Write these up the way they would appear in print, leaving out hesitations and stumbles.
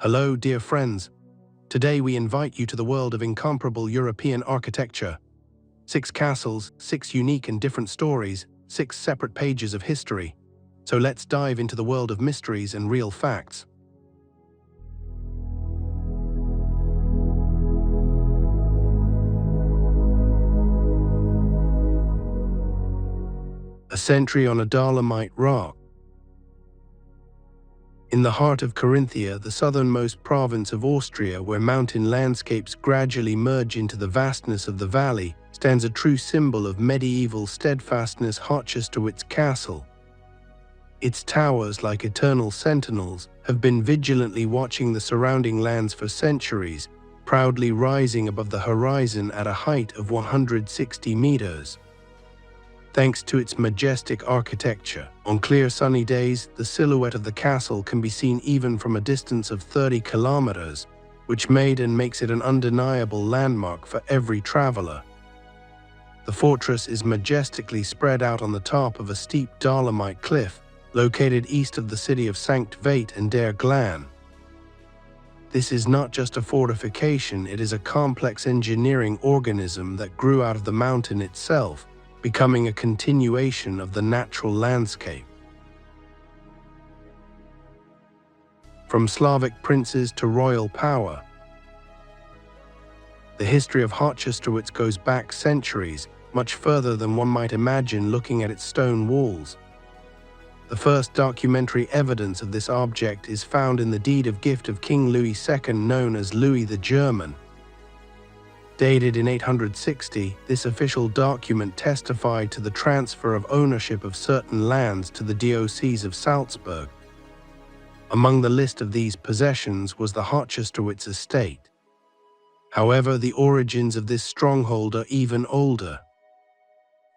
Hello, dear friends. Today we invite you to the world of incomparable European architecture. 6 castles, 6 unique and different stories, 6 separate pages of history. So let's dive into the world of mysteries and real facts. A century on a Dolomite rock. In the heart of Carinthia, the southernmost province of Austria, where mountain landscapes gradually merge into the vastness of the valley, stands a true symbol of medieval steadfastness, Hochosterwitz Castle. Its towers, like eternal sentinels, have been vigilantly watching the surrounding lands for centuries, proudly rising above the horizon at a height of 160 meters. Thanks to its majestic architecture, on clear sunny days, the silhouette of the castle can be seen even from a distance of 30 kilometers, which makes it an undeniable landmark for every traveler. The fortress is majestically spread out on the top of a steep Dolomite cliff, located east of the city of Sankt Veit and der Glan. This is not just a fortification, it is a complex engineering organism that grew out of the mountain itself, becoming a continuation of the natural landscape. From Slavic princes to royal power, the history of Hochosterwitz goes back centuries, much further than one might imagine looking at its stone walls. The first documentary evidence of this object is found in the deed of gift of King Louis II, known as Louis the German. Dated in 860, this official document testified to the transfer of ownership of certain lands to the Diocese of Salzburg. Among the list of these possessions was the Hochosterwitz estate. However, the origins of this stronghold are even older.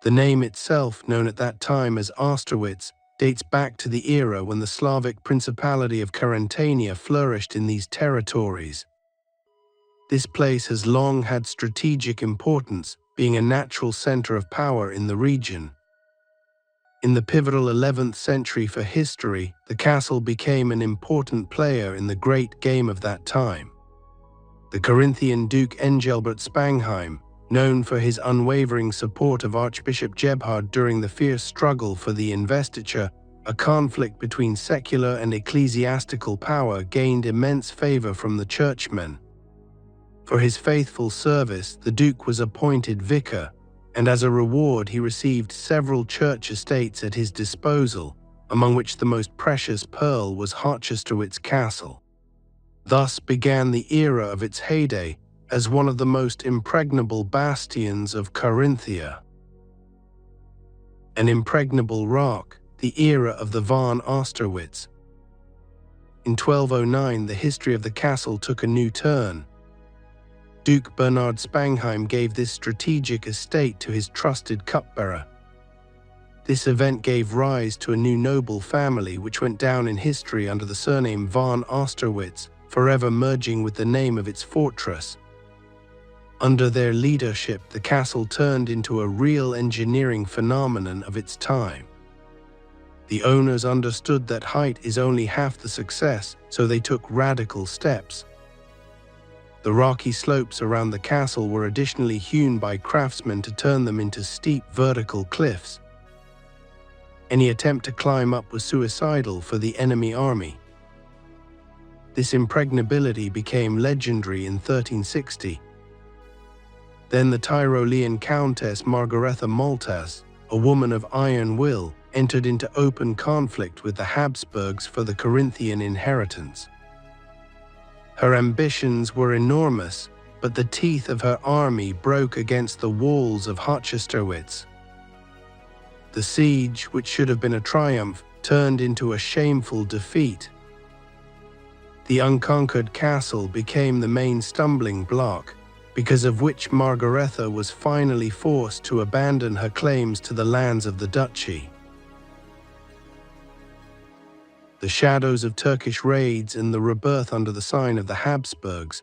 The name itself, known at that time as Austerwitz, dates back to the era when the Slavic Principality of Carinthia flourished in these territories. This place has long had strategic importance, being a natural center of power in the region. In the pivotal 11th century for history, the castle became an important player in the great game of that time. The Carinthian Duke Engelbert Spangheim, known for his unwavering support of Archbishop Gebhard during the fierce struggle for the investiture, a conflict between secular and ecclesiastical power, gained immense favor from the churchmen. For his faithful service, the Duke was appointed vicar, and as a reward he received several church estates at his disposal, among which the most precious pearl was Hochosterwitz Castle. Thus began the era of its heyday as one of the most impregnable bastions of Carinthia. An impregnable rock, the era of the von Austerwitz. In 1209, the history of the castle took a new turn. Duke Bernhard Spangheim gave this strategic estate to his trusted cupbearer. This event gave rise to a new noble family which went down in history under the surname von Austerwitz, forever merging with the name of its fortress. Under their leadership, the castle turned into a real engineering phenomenon of its time. The owners understood that height is only half the success, so they took radical steps. The rocky slopes around the castle were additionally hewn by craftsmen to turn them into steep vertical cliffs. Any attempt to climb up was suicidal for the enemy army. This impregnability became legendary in 1360. Then the Tyrolean Countess Margaretha Maltas, a woman of iron will, entered into open conflict with the Habsburgs for the Carinthian inheritance. Her ambitions were enormous, but the teeth of her army broke against the walls of Hochosterwitz. The siege, which should have been a triumph, turned into a shameful defeat. The unconquered castle became the main stumbling block, because of which Margaretha was finally forced to abandon her claims to the lands of the duchy. The shadows of Turkish raids and the rebirth under the sign of the Habsburgs.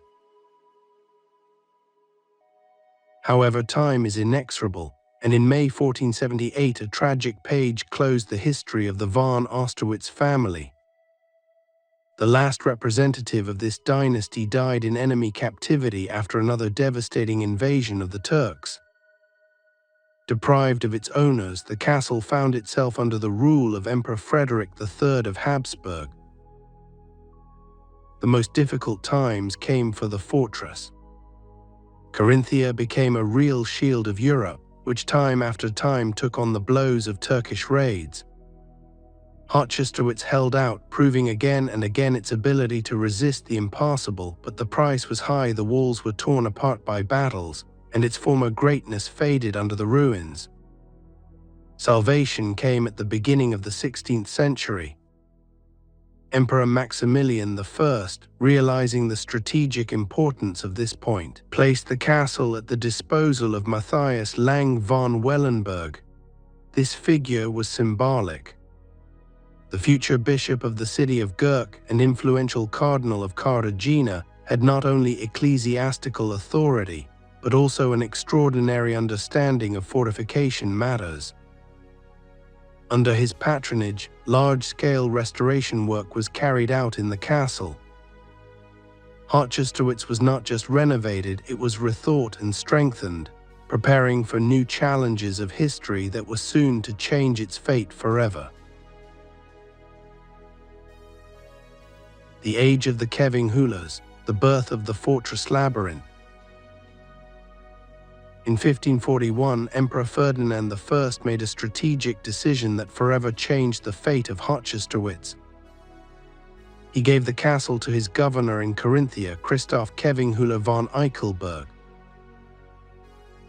However, time is inexorable, and in May 1478 a tragic page closed the history of the von Austerwitz family. The last representative of this dynasty died in enemy captivity after another devastating invasion of the Turks. Deprived of its owners, the castle found itself under the rule of Emperor Frederick III of Habsburg. The most difficult times came for the fortress. Carinthia became a real shield of Europe, which time after time took on the blows of Turkish raids. Hochosterwitz held out, proving again and again its ability to resist the impassable, but the price was high. The walls were torn apart by battles, and its former greatness faded under the ruins. Salvation came at the beginning of the 16th century. Emperor Maximilian I, realizing the strategic importance of this point, placed the castle at the disposal of Matthias Lang von Wellenberg. This figure was symbolic. The future bishop of the city of Gurk and influential cardinal of Cartagena had not only ecclesiastical authority, but also an extraordinary understanding of fortification matters. Under his patronage, large-scale restoration work was carried out in the castle. Hochosterwitz was not just renovated, it was rethought and strengthened, preparing for new challenges of history that were soon to change its fate forever. The age of the Kevinghulas, the birth of the fortress labyrinth. In 1541, Emperor Ferdinand I made a strategic decision that forever changed the fate of Hochosterwitz. He gave the castle to his governor in Carinthia, Christoph Kevinghula von Eichelberg.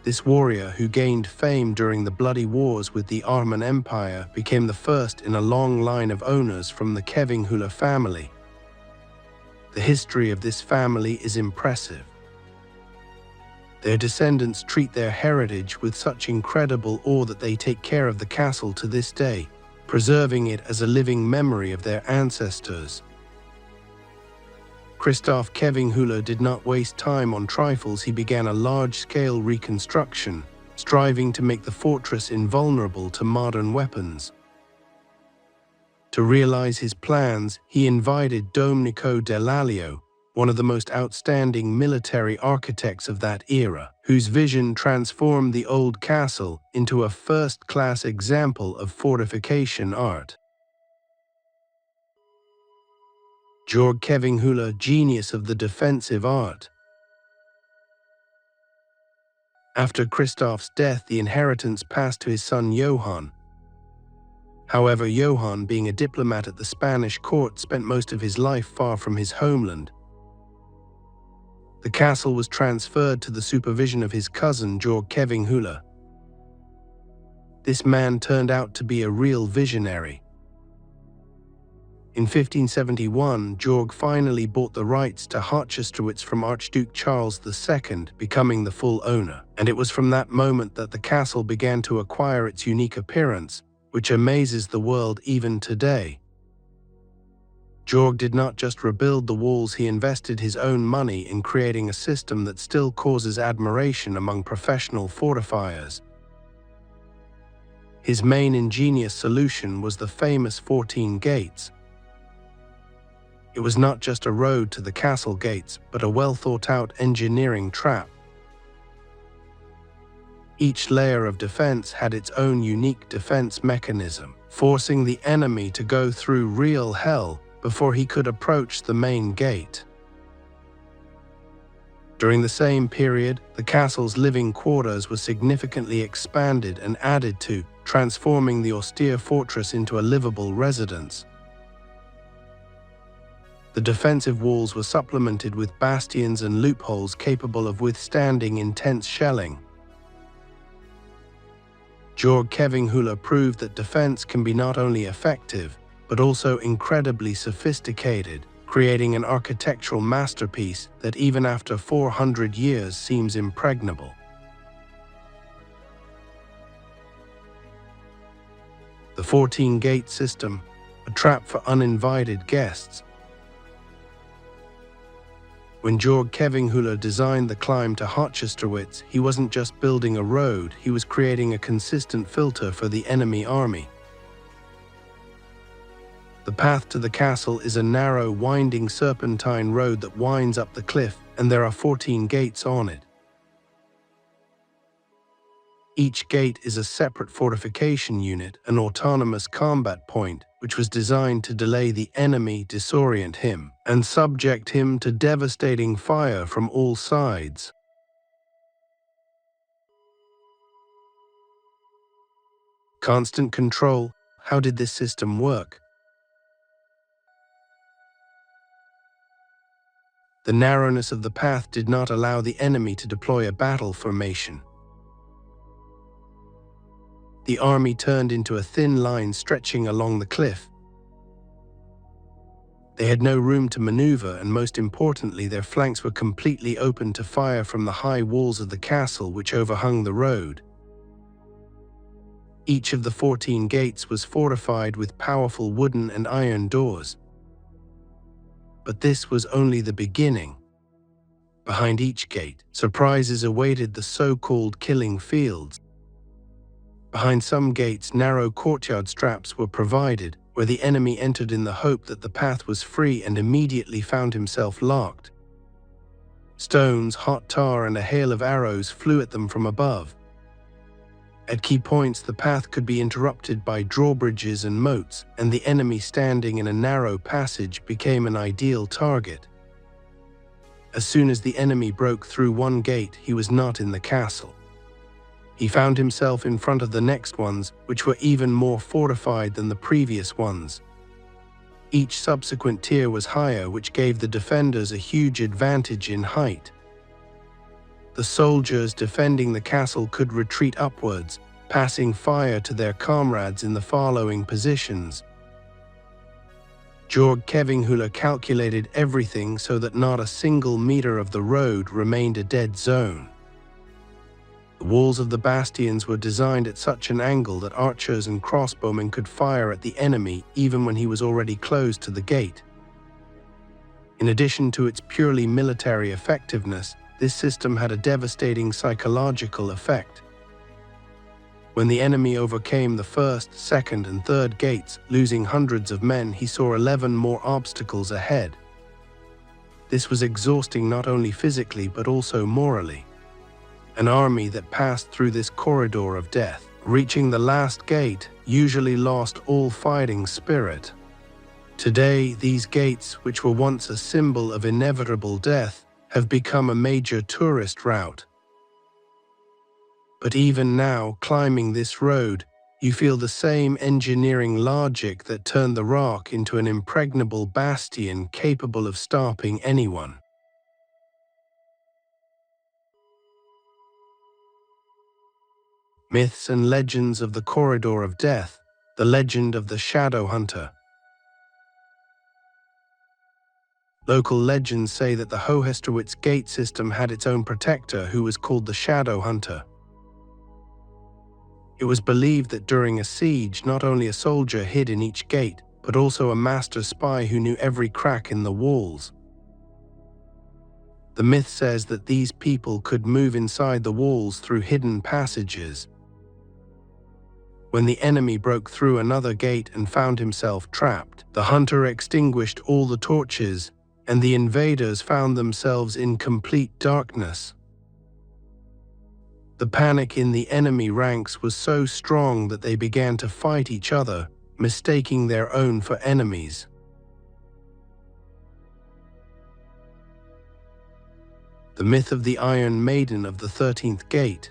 This warrior, who gained fame during the bloody wars with the Arman Empire, became the first in a long line of owners from the Kevinghula family. The history of this family is impressive. Their descendants treat their heritage with such incredible awe that they take care of the castle to this day, preserving it as a living memory of their ancestors. Christoph Kevinghula did not waste time on trifles. He began a large-scale reconstruction, striving to make the fortress invulnerable to modern weapons. To realize his plans, he invited Domenico Dell'Alio, one of the most outstanding military architects of that era, whose vision transformed the old castle into a first-class example of fortification art. Georg Kevinghula, genius of the defensive art. After Christoph's death, the inheritance passed to his son Johann. However, Johann, being a diplomat at the Spanish court, spent most of his life far from his homeland. The castle was transferred to the supervision of his cousin, Georg Kevinghula. This man turned out to be a real visionary. In 1571, Georg finally bought the rights to Hochosterwitz from Archduke Charles II, becoming the full owner. And it was from that moment that the castle began to acquire its unique appearance, which amazes the world even today. Georg did not just rebuild the walls, he invested his own money in creating a system that still causes admiration among professional fortifiers. His main ingenious solution was the famous 14 gates. It was not just a road to the castle gates, but a well-thought-out engineering trap. Each layer of defense had its own unique defense mechanism, forcing the enemy to go through real hell before he could approach the main gate. During the same period, the castle's living quarters were significantly expanded and added to, transforming the austere fortress into a livable residence. The defensive walls were supplemented with bastions and loopholes capable of withstanding intense shelling. Georg Kevinghula proved that defense can be not only effective, but also incredibly sophisticated, creating an architectural masterpiece that even after 400 years seems impregnable. The 14-gate system, a trap for uninvited guests. When Georg Kevinghula designed the climb to Hochosterwitz, he wasn't just building a road, he was creating a consistent filter for the enemy army. The path to the castle is a narrow, winding serpentine road that winds up the cliff, and there are 14 gates on it. Each gate is a separate fortification unit, an autonomous combat point, which was designed to delay the enemy, disorient him, and subject him to devastating fire from all sides. Constant control. How did this system work? The narrowness of the path did not allow the enemy to deploy a battle formation. The army turned into a thin line stretching along the cliff. They had no room to maneuver, and most importantly, their flanks were completely open to fire from the high walls of the castle which overhung the road. Each of the 14 gates was fortified with powerful wooden and iron doors. But this was only the beginning. Behind each gate, surprises awaited the so-called killing fields. Behind some gates, narrow courtyard straps were provided, where the enemy entered in the hope that the path was free and immediately found himself locked. Stones, hot tar, and a hail of arrows flew at them from above. At key points, the path could be interrupted by drawbridges and moats, and the enemy standing in a narrow passage became an ideal target. As soon as the enemy broke through one gate, he was not in the castle. He found himself in front of the next ones, which were even more fortified than the previous ones. Each subsequent tier was higher, which gave the defenders a huge advantage in height. The soldiers defending the castle could retreat upwards, passing fire to their comrades in the following positions. Georg Kevinghula calculated everything so that not a single meter of the road remained a dead zone. The walls of the bastions were designed at such an angle that archers and crossbowmen could fire at the enemy even when he was already close to the gate. In addition to its purely military effectiveness, this system had a devastating psychological effect. When the enemy overcame the first, second, and third gates, losing hundreds of men, he saw 11 more obstacles ahead. This was exhausting not only physically but also morally. An army that passed through this corridor of death, reaching the last gate, usually lost all fighting spirit. Today, these gates, which were once a symbol of inevitable death, have become a major tourist route. But even now, climbing this road, you feel the same engineering logic that turned the rock into an impregnable bastion capable of stopping anyone. Myths and legends of the Corridor of Death, the legend of the Shadow Hunter. Local legends say that the Hochosterwitz gate system had its own protector who was called the Shadow Hunter. It was believed that during a siege, not only a soldier hid in each gate, but also a master spy who knew every crack in the walls. The myth says that these people could move inside the walls through hidden passages. When the enemy broke through another gate and found himself trapped, the hunter extinguished all the torches, and the invaders found themselves in complete darkness. The panic in the enemy ranks was so strong that they began to fight each other, mistaking their own for enemies. The myth of the Iron Maiden of the 13th Gate.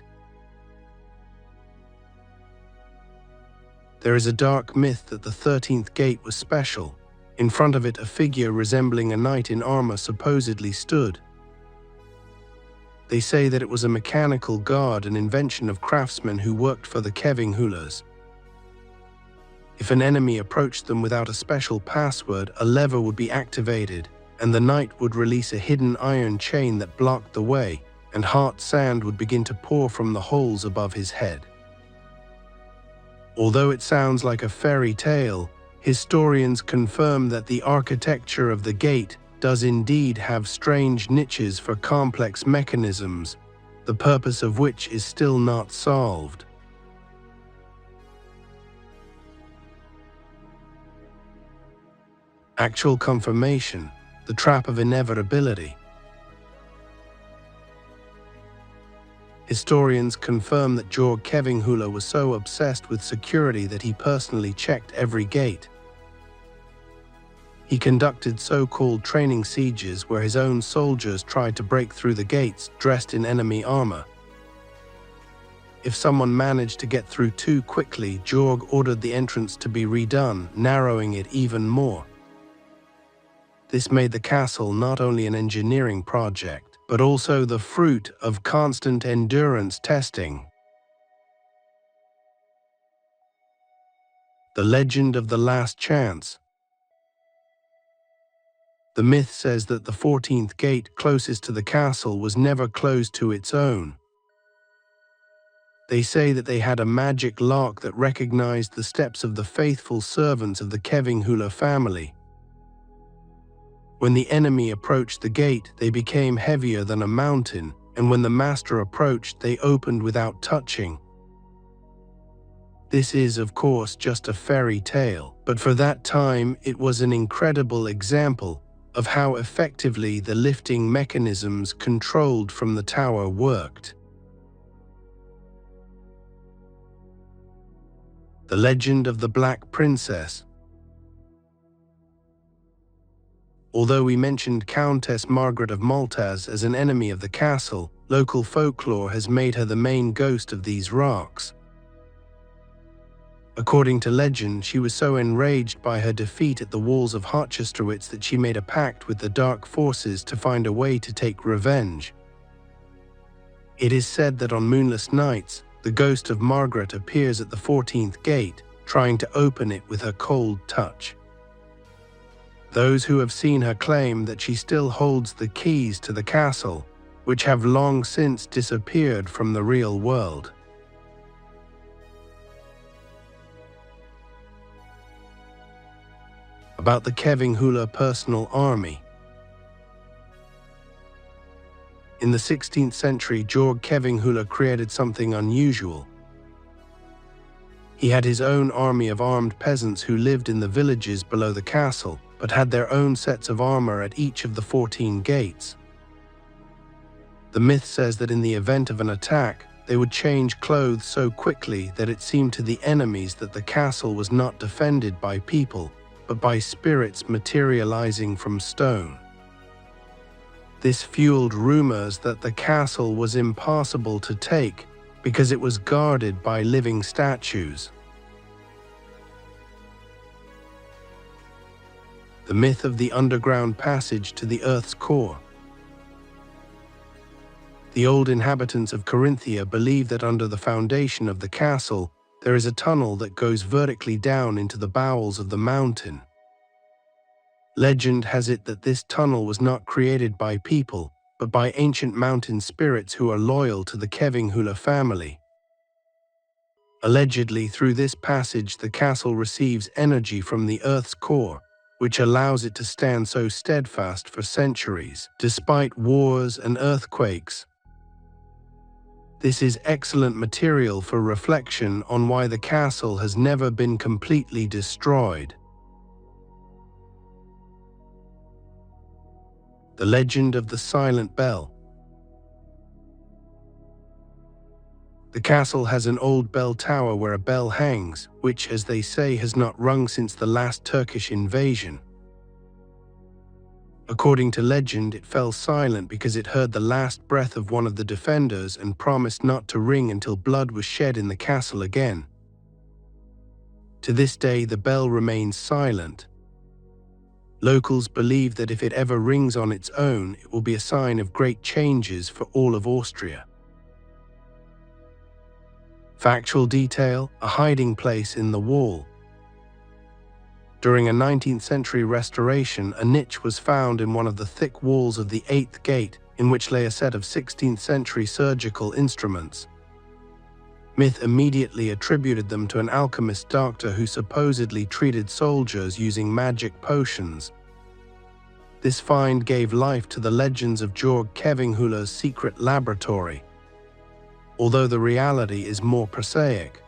There is a dark myth that the 13th Gate was special. In front of it, a figure resembling a knight in armor supposedly stood. They say that it was a mechanical guard, an invention of craftsmen who worked for the Kevinghulas. If an enemy approached them without a special password, a lever would be activated, and the knight would release a hidden iron chain that blocked the way, and hot sand would begin to pour from the holes above his head. Although it sounds like a fairy tale, historians confirm that the architecture of the gate does indeed have strange niches for complex mechanisms, the purpose of which is still not solved. Actual confirmation, the trap of inevitability. Historians confirm that Jorg Kevinghula was so obsessed with security that he personally checked every gate. He conducted so-called training sieges where his own soldiers tried to break through the gates dressed in enemy armor. If someone managed to get through too quickly, Jorg ordered the entrance to be redone, narrowing it even more. This made the castle not only an engineering project, but also the fruit of constant endurance testing. The legend of the last chance. The myth says that the 14th gate closest to the castle was never closed to its own. They say that they had a magic lock that recognized the steps of the faithful servants of the Kevinghula family. When the enemy approached the gate, they became heavier than a mountain, and when the master approached, they opened without touching. This is, of course, just a fairy tale, but for that time it was an incredible example of how effectively the lifting mechanisms controlled from the tower worked. The legend of the Black Princess. Although we mentioned Countess Margaret of Maltaz as an enemy of the castle, local folklore has made her the main ghost of these rocks. According to legend, she was so enraged by her defeat at the walls of Hochosterwitz that she made a pact with the dark forces to find a way to take revenge. It is said that on moonless nights, the ghost of Margaret appears at the 14th gate, trying to open it with her cold touch. Those who have seen her claim that she still holds the keys to the castle, which have long since disappeared from the real world. About the Kevinghula personal army. In the 16th century, Jorg Kevinghula created something unusual. He had his own army of armed peasants who lived in the villages below the castle, but had their own sets of armor at each of the 14 gates. The myth says that in the event of an attack, they would change clothes so quickly that it seemed to the enemies that the castle was not defended by people, but by spirits materializing from stone. This fueled rumors that the castle was impossible to take because it was guarded by living statues. The myth of the underground passage to the Earth's core. The old inhabitants of Carinthia believe that under the foundation of the castle, there is a tunnel that goes vertically down into the bowels of the mountain. Legend has it that this tunnel was not created by people, but by ancient mountain spirits who are loyal to the Kevinghula family. Allegedly, through this passage, the castle receives energy from the Earth's core, which allows it to stand so steadfast for centuries, despite wars and earthquakes. This is excellent material for reflection on why the castle has never been completely destroyed. The legend of the silent bell. The castle has an old bell tower where a bell hangs, which, as they say, has not rung since the last Turkish invasion. According to legend, it fell silent because it heard the last breath of one of the defenders and promised not to ring until blood was shed in the castle again. To this day, the bell remains silent. Locals believe that if it ever rings on its own, it will be a sign of great changes for all of Austria. Factual detail: a hiding place in the wall. During a 19th century restoration, a niche was found in one of the thick walls of the 8th gate, in which lay a set of 16th century surgical instruments. Myth immediately attributed them to an alchemist doctor who supposedly treated soldiers using magic potions. This find gave life to the legends of Jorg Kevinghula's secret laboratory, although the reality is more prosaic.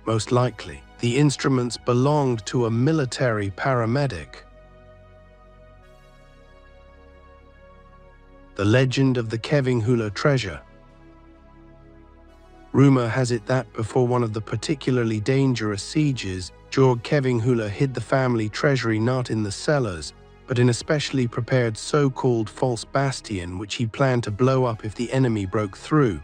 Most likely, the instruments belonged to a military paramedic. The legend of the Kevinghulla treasure. Rumor has it that before one of the particularly dangerous sieges, Georg Kevinghulla hid the family treasury not in the cellars, but in a specially prepared so-called false bastion which he planned to blow up if the enemy broke through.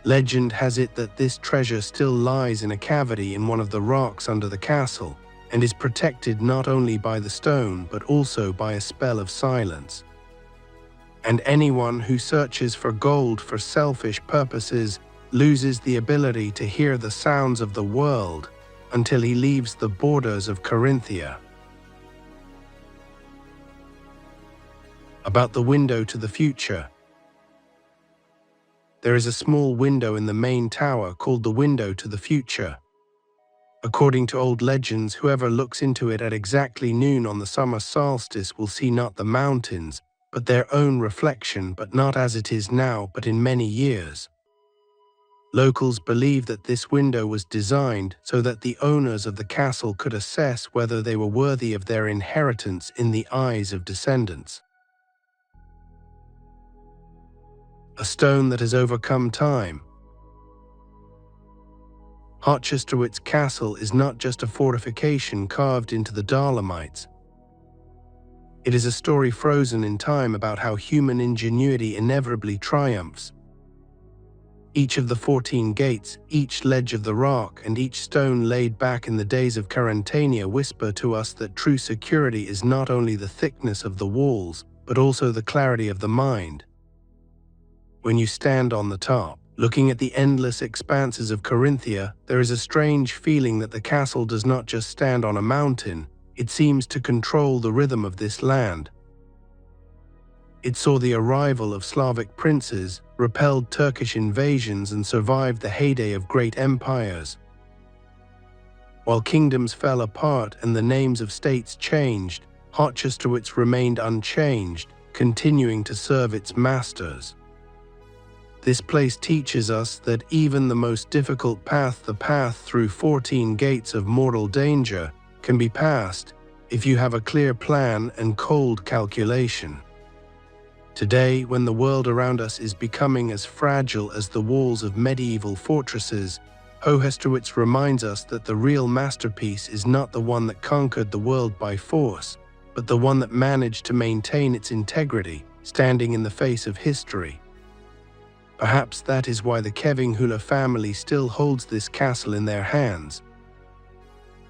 Legend has it that this treasure still lies in a cavity in one of the rocks under the castle, and is protected not only by the stone but also by a spell of silence. And anyone who searches for gold for selfish purposes loses the ability to hear the sounds of the world until he leaves the borders of Carinthia. About the window to the future. There is a small window in the main tower called the window to the future. According to old legends, whoever looks into it at exactly noon on the summer solstice will see not the mountains, but their own reflection, but not as it is now, but in many years. Locals believe that this window was designed so that the owners of the castle could assess whether they were worthy of their inheritance in the eyes of descendants. A stone that has overcome time. Hochosterwitz Castle is not just a fortification carved into the Dolomites. It is a story frozen in time about how human ingenuity inevitably triumphs. Each of the 14 gates, each ledge of the rock, and each stone laid back in the days of Carantania whisper to us that true security is not only the thickness of the walls, but also the clarity of the mind. When you stand on the top, looking at the endless expanses of Carinthia, there is a strange feeling that the castle does not just stand on a mountain. It seems to control the rhythm of this land. It saw the arrival of Slavic princes, repelled Turkish invasions, and survived the heyday of great empires. While kingdoms fell apart and the names of states changed, Hochosterwitz remained unchanged, continuing to serve its masters. This place teaches us that even the most difficult path, the path through 14 gates of mortal danger, can be passed if you have a clear plan and cold calculation. Today, when the world around us is becoming as fragile as the walls of medieval fortresses, Hochosterwitz reminds us that the real masterpiece is not the one that conquered the world by force, but the one that managed to maintain its integrity, standing in the face of history. Perhaps that is why the Kevinghulla family still holds this castle in their hands.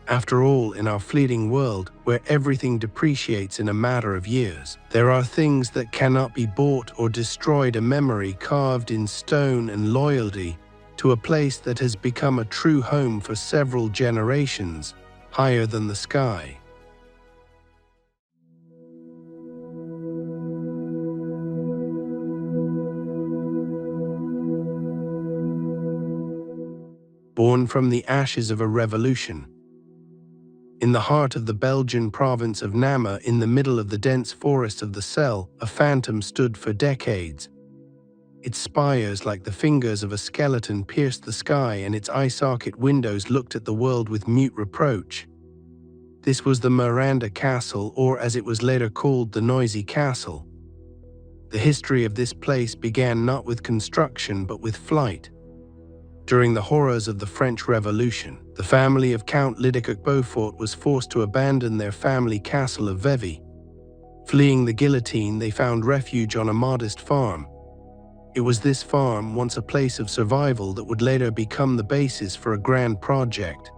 After all, in our fleeting world, where everything depreciates in a matter of years, there are things that cannot be bought or destroyed, a memory carved in stone and loyalty to a place that has become a true home for several generations, higher than the sky. Born from the ashes of a revolution. In the heart of the Belgian province of Namur, in the middle of the dense forest of the Selle, a phantom stood for decades. Its spires, like the fingers of a skeleton, pierced the sky, and its eye-socket windows looked at the world with mute reproach. This was the Miranda Castle, or as it was later called, the Noisy Castle. The history of this place began not with construction but with flight. During the horrors of the French Revolution, the family of Count Lydekker Beaufort was forced to abandon their family castle of Vevey. Fleeing the guillotine, they found refuge on a modest farm. It was this farm, once a place of survival, that would later become the basis for a grand project.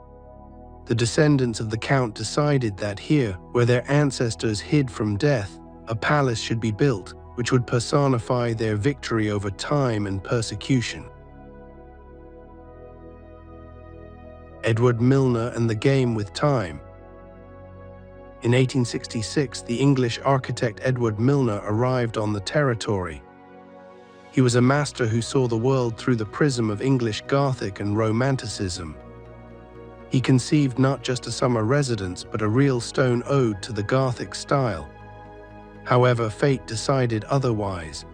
The descendants of the Count decided that here, where their ancestors hid from death, a palace should be built, which would personify their victory over time and persecution. Edward Milner and the Game with Time. In 1866, the English architect Edward Milner arrived on the territory. He was a master who saw the world through the prism of English Gothic and Romanticism. He conceived not just a summer residence, but a real stone ode to the Gothic style. However, fate decided otherwise.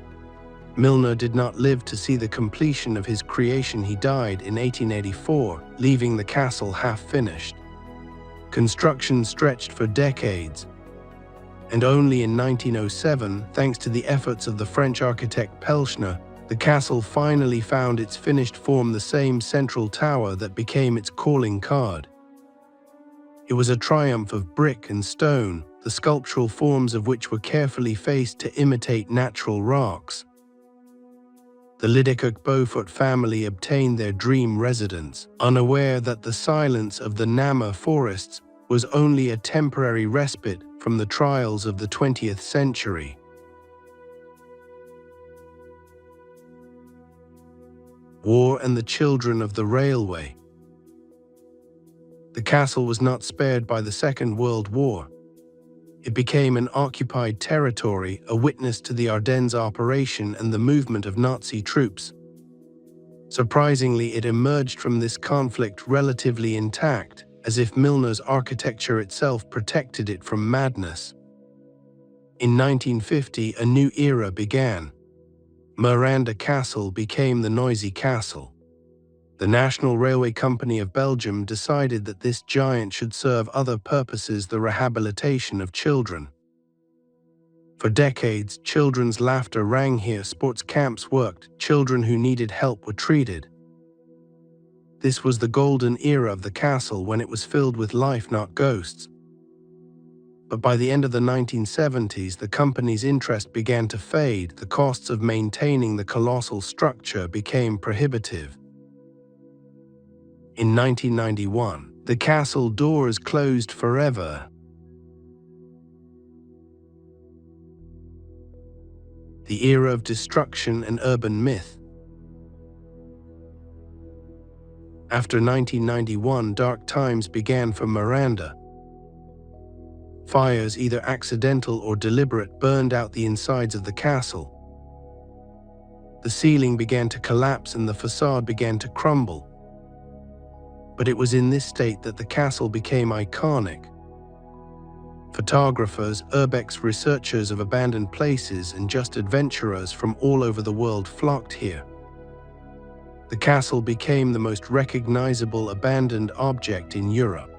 Milner did not live to see the completion of his creation. He died in 1884, leaving the castle half-finished. Construction stretched for decades. And only in 1907, thanks to the efforts of the French architect Pelchner, the castle finally found its finished form, the same central tower that became its calling card. It was a triumph of brick and stone, the sculptural forms of which were carefully faced to imitate natural rocks. The Liddecock-Beaufort family obtained their dream residence, unaware that the silence of the Namur forests was only a temporary respite from the trials of the 20th century. War and the children of the railway. The castle was not spared by the Second World War. It became an occupied territory, a witness to the Ardennes operation and the movement of Nazi troops. Surprisingly, it emerged from this conflict relatively intact, as if Milner's architecture itself protected it from madness. In 1950, a new era began. Miranda Castle became the noisy castle. The National Railway Company of Belgium decided that this giant should serve other purposes: the rehabilitation of children. For decades, children's laughter rang here, sports camps worked, children who needed help were treated. This was the golden era of the castle, when it was filled with life, not ghosts. But by the end of the 1970s, the company's interest began to fade. The costs of maintaining the colossal structure became prohibitive. In 1991, the castle doors closed forever. The era of destruction and urban myth. After 1991, dark times began for Miranda. Fires, either accidental or deliberate, burned out the insides of the castle. The ceiling began to collapse and the facade began to crumble. But it was in this state that the castle became iconic. Photographers, urbex researchers of abandoned places, and just adventurers from all over the world flocked here. The castle became the most recognizable abandoned object in Europe.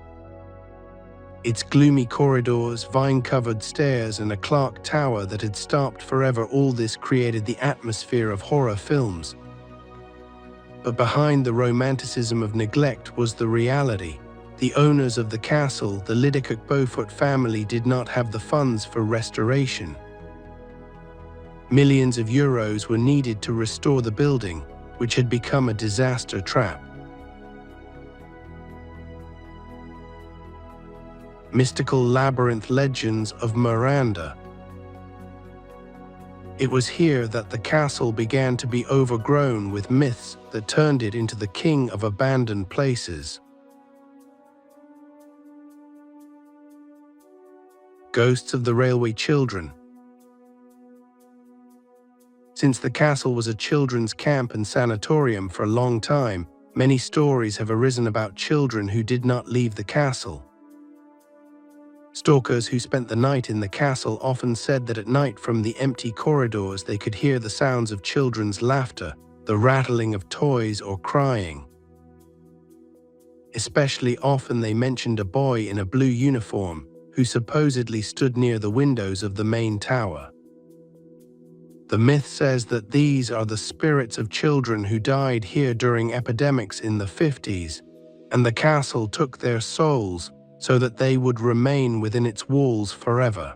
Its gloomy corridors, vine-covered stairs, and a clock tower that had stopped forever, all this created the atmosphere of horror films. But behind the romanticism of neglect was the reality. The owners of the castle, the Liddecock-Beaufort family, did not have the funds for restoration. Millions of euros were needed to restore the building, which had become a disaster trap. Mystical labyrinth legends of Miranda. It was here that the castle began to be overgrown with myths that turned it into the king of abandoned places. Ghosts of the railway children. Since the castle was a children's camp and sanatorium for a long time, many stories have arisen about children who did not leave the castle. Stalkers who spent the night in the castle often said that at night, from the empty corridors, they could hear the sounds of children's laughter, the rattling of toys, or crying. Especially often they mentioned a boy in a blue uniform who supposedly stood near the windows of the main tower. The myth says that these are the spirits of children who died here during epidemics in the 50s, and the castle took their souls so that they would remain within its walls forever.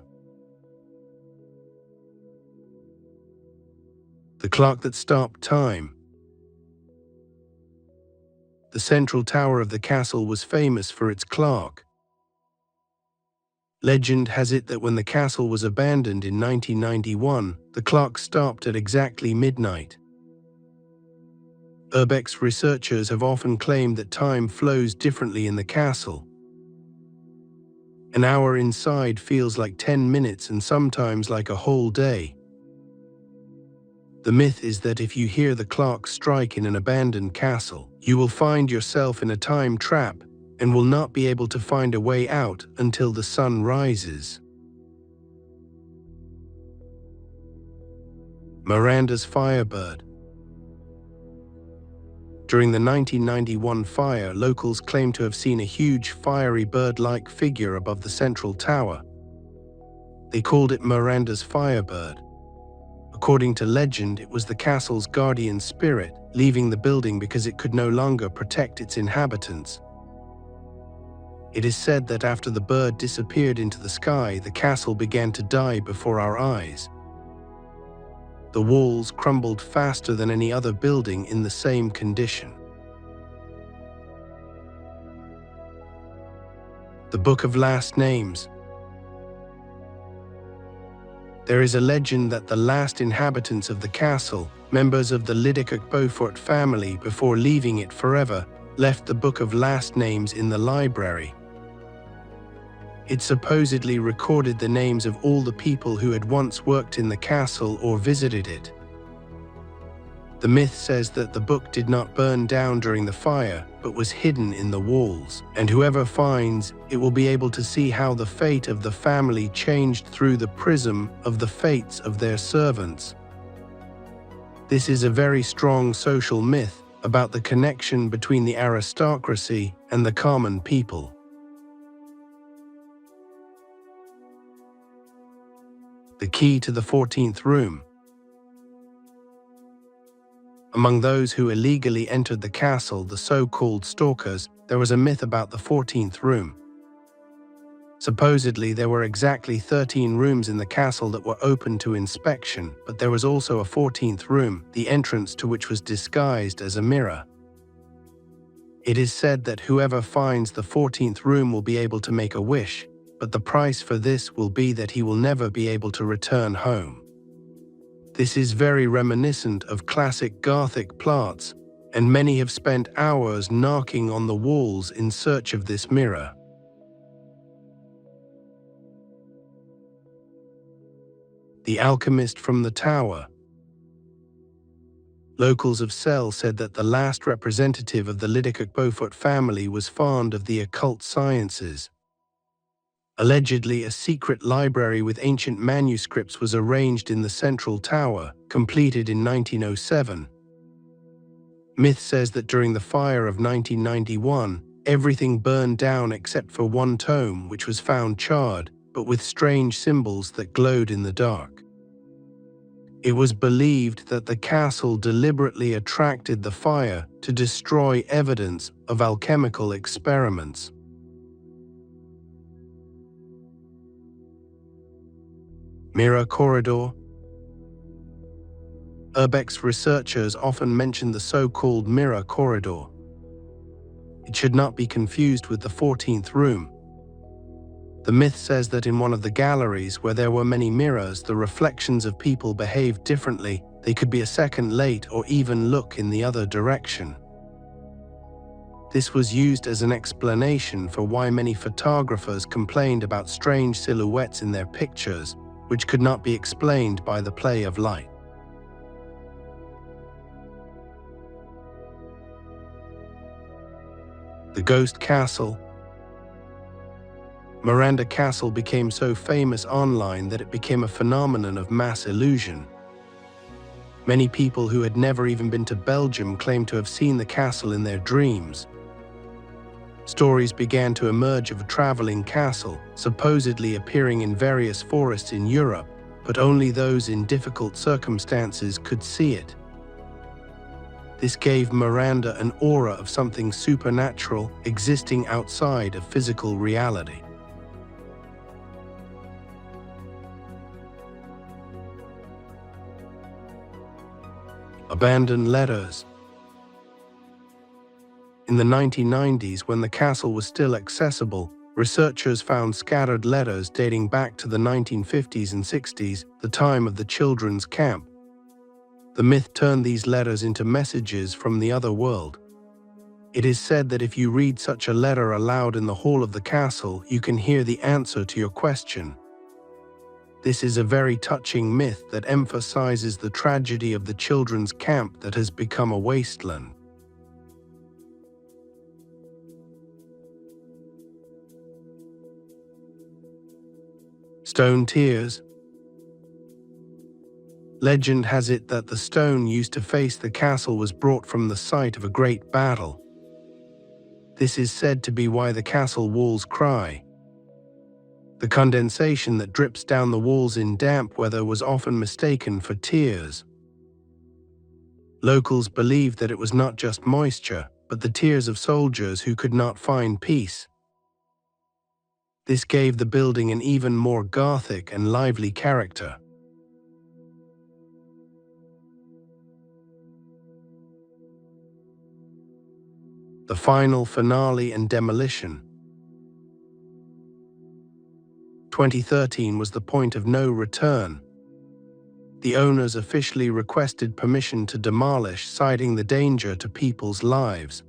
The clock that stopped time. The central tower of the castle was famous for its clock. Legend has it that when the castle was abandoned in 1991, the clock stopped at exactly midnight. Urbex researchers have often claimed that time flows differently in the castle. An hour inside feels like 10 minutes and sometimes like a whole day. The myth is that if you hear the clock strike in an abandoned castle, you will find yourself in a time trap and will not be able to find a way out until the sun rises. Miranda's Firebird. During the 1991 fire, locals claim to have seen a huge fiery bird-like figure above the central tower. They called it Miranda's Firebird. According to legend, it was the castle's guardian spirit, leaving the building because it could no longer protect its inhabitants. It is said that after the bird disappeared into the sky, the castle began to die before our eyes. The walls crumbled faster than any other building in the same condition. The Book of Last Names. There is a legend that the last inhabitants of the castle, members of the Lydekker-Beaufort family, before leaving it forever, left the Book of Last Names in the library. It supposedly recorded the names of all the people who had once worked in the castle or visited it. The myth says that the book did not burn down during the fire, but was hidden in the walls, and whoever finds it will be able to see how the fate of the family changed through the prism of the fates of their servants. This is a very strong social myth about the connection between the aristocracy and the common people. The key to the 14th room. Among those who illegally entered the castle, the so-called stalkers, there was a myth about the 14th room. Supposedly, there were exactly 13 rooms in the castle that were open to inspection, but there was also a 14th room, the entrance to which was disguised as a mirror. It is said that whoever finds the 14th room will be able to make a wish, but the price for this will be that he will never be able to return home. This is very reminiscent of classic Gothic plots, and many have spent hours knocking on the walls in search of this mirror. The Alchemist from the Tower. Locals of Celle said that the last representative of the Lydekker-Beaufort family was fond of the occult sciences. Allegedly, a secret library with ancient manuscripts was arranged in the central tower, completed in 1907. Myth says that during the fire of 1991, everything burned down except for one tome, which was found charred, but with strange symbols that glowed in the dark. It was believed that the castle deliberately attracted the fire to destroy evidence of alchemical experiments. Mirror Corridor. Urbex researchers often mention the so-called Mirror Corridor. It should not be confused with the 14th room. The myth says that in one of the galleries where there were many mirrors, the reflections of people behaved differently. They could be a second late or even look in the other direction. This was used as an explanation for why many photographers complained about strange silhouettes in their pictures, which could not be explained by the play of light. The Ghost Castle. Miranda Castle became so famous online that it became a phenomenon of mass illusion. Many people who had never even been to Belgium claimed to have seen the castle in their dreams. Stories began to emerge of a traveling castle, supposedly appearing in various forests in Europe, but only those in difficult circumstances could see it. This gave Miranda an aura of something supernatural existing outside of physical reality. Abandoned letters. In the 1990s, when the castle was still accessible, researchers found scattered letters dating back to the 1950s and 60s, the time of the children's camp. The myth turned these letters into messages from the other world. It is said that if you read such a letter aloud in the hall of the castle, you can hear the answer to your question. This is a very touching myth that emphasizes the tragedy of the children's camp that has become a wasteland. Stone Tiers. Legend has it that the stone used to face the castle was brought from the site of a great battle. This is said to be why the castle walls cry. The condensation that drips down the walls in damp weather was often mistaken for tears. Locals believed that it was not just moisture, but the tears of soldiers who could not find peace. This gave the building an even more Gothic and lively character. The final finale and demolition. 2013 was the point of no return. The owners officially requested permission to demolish, citing the danger to people's lives.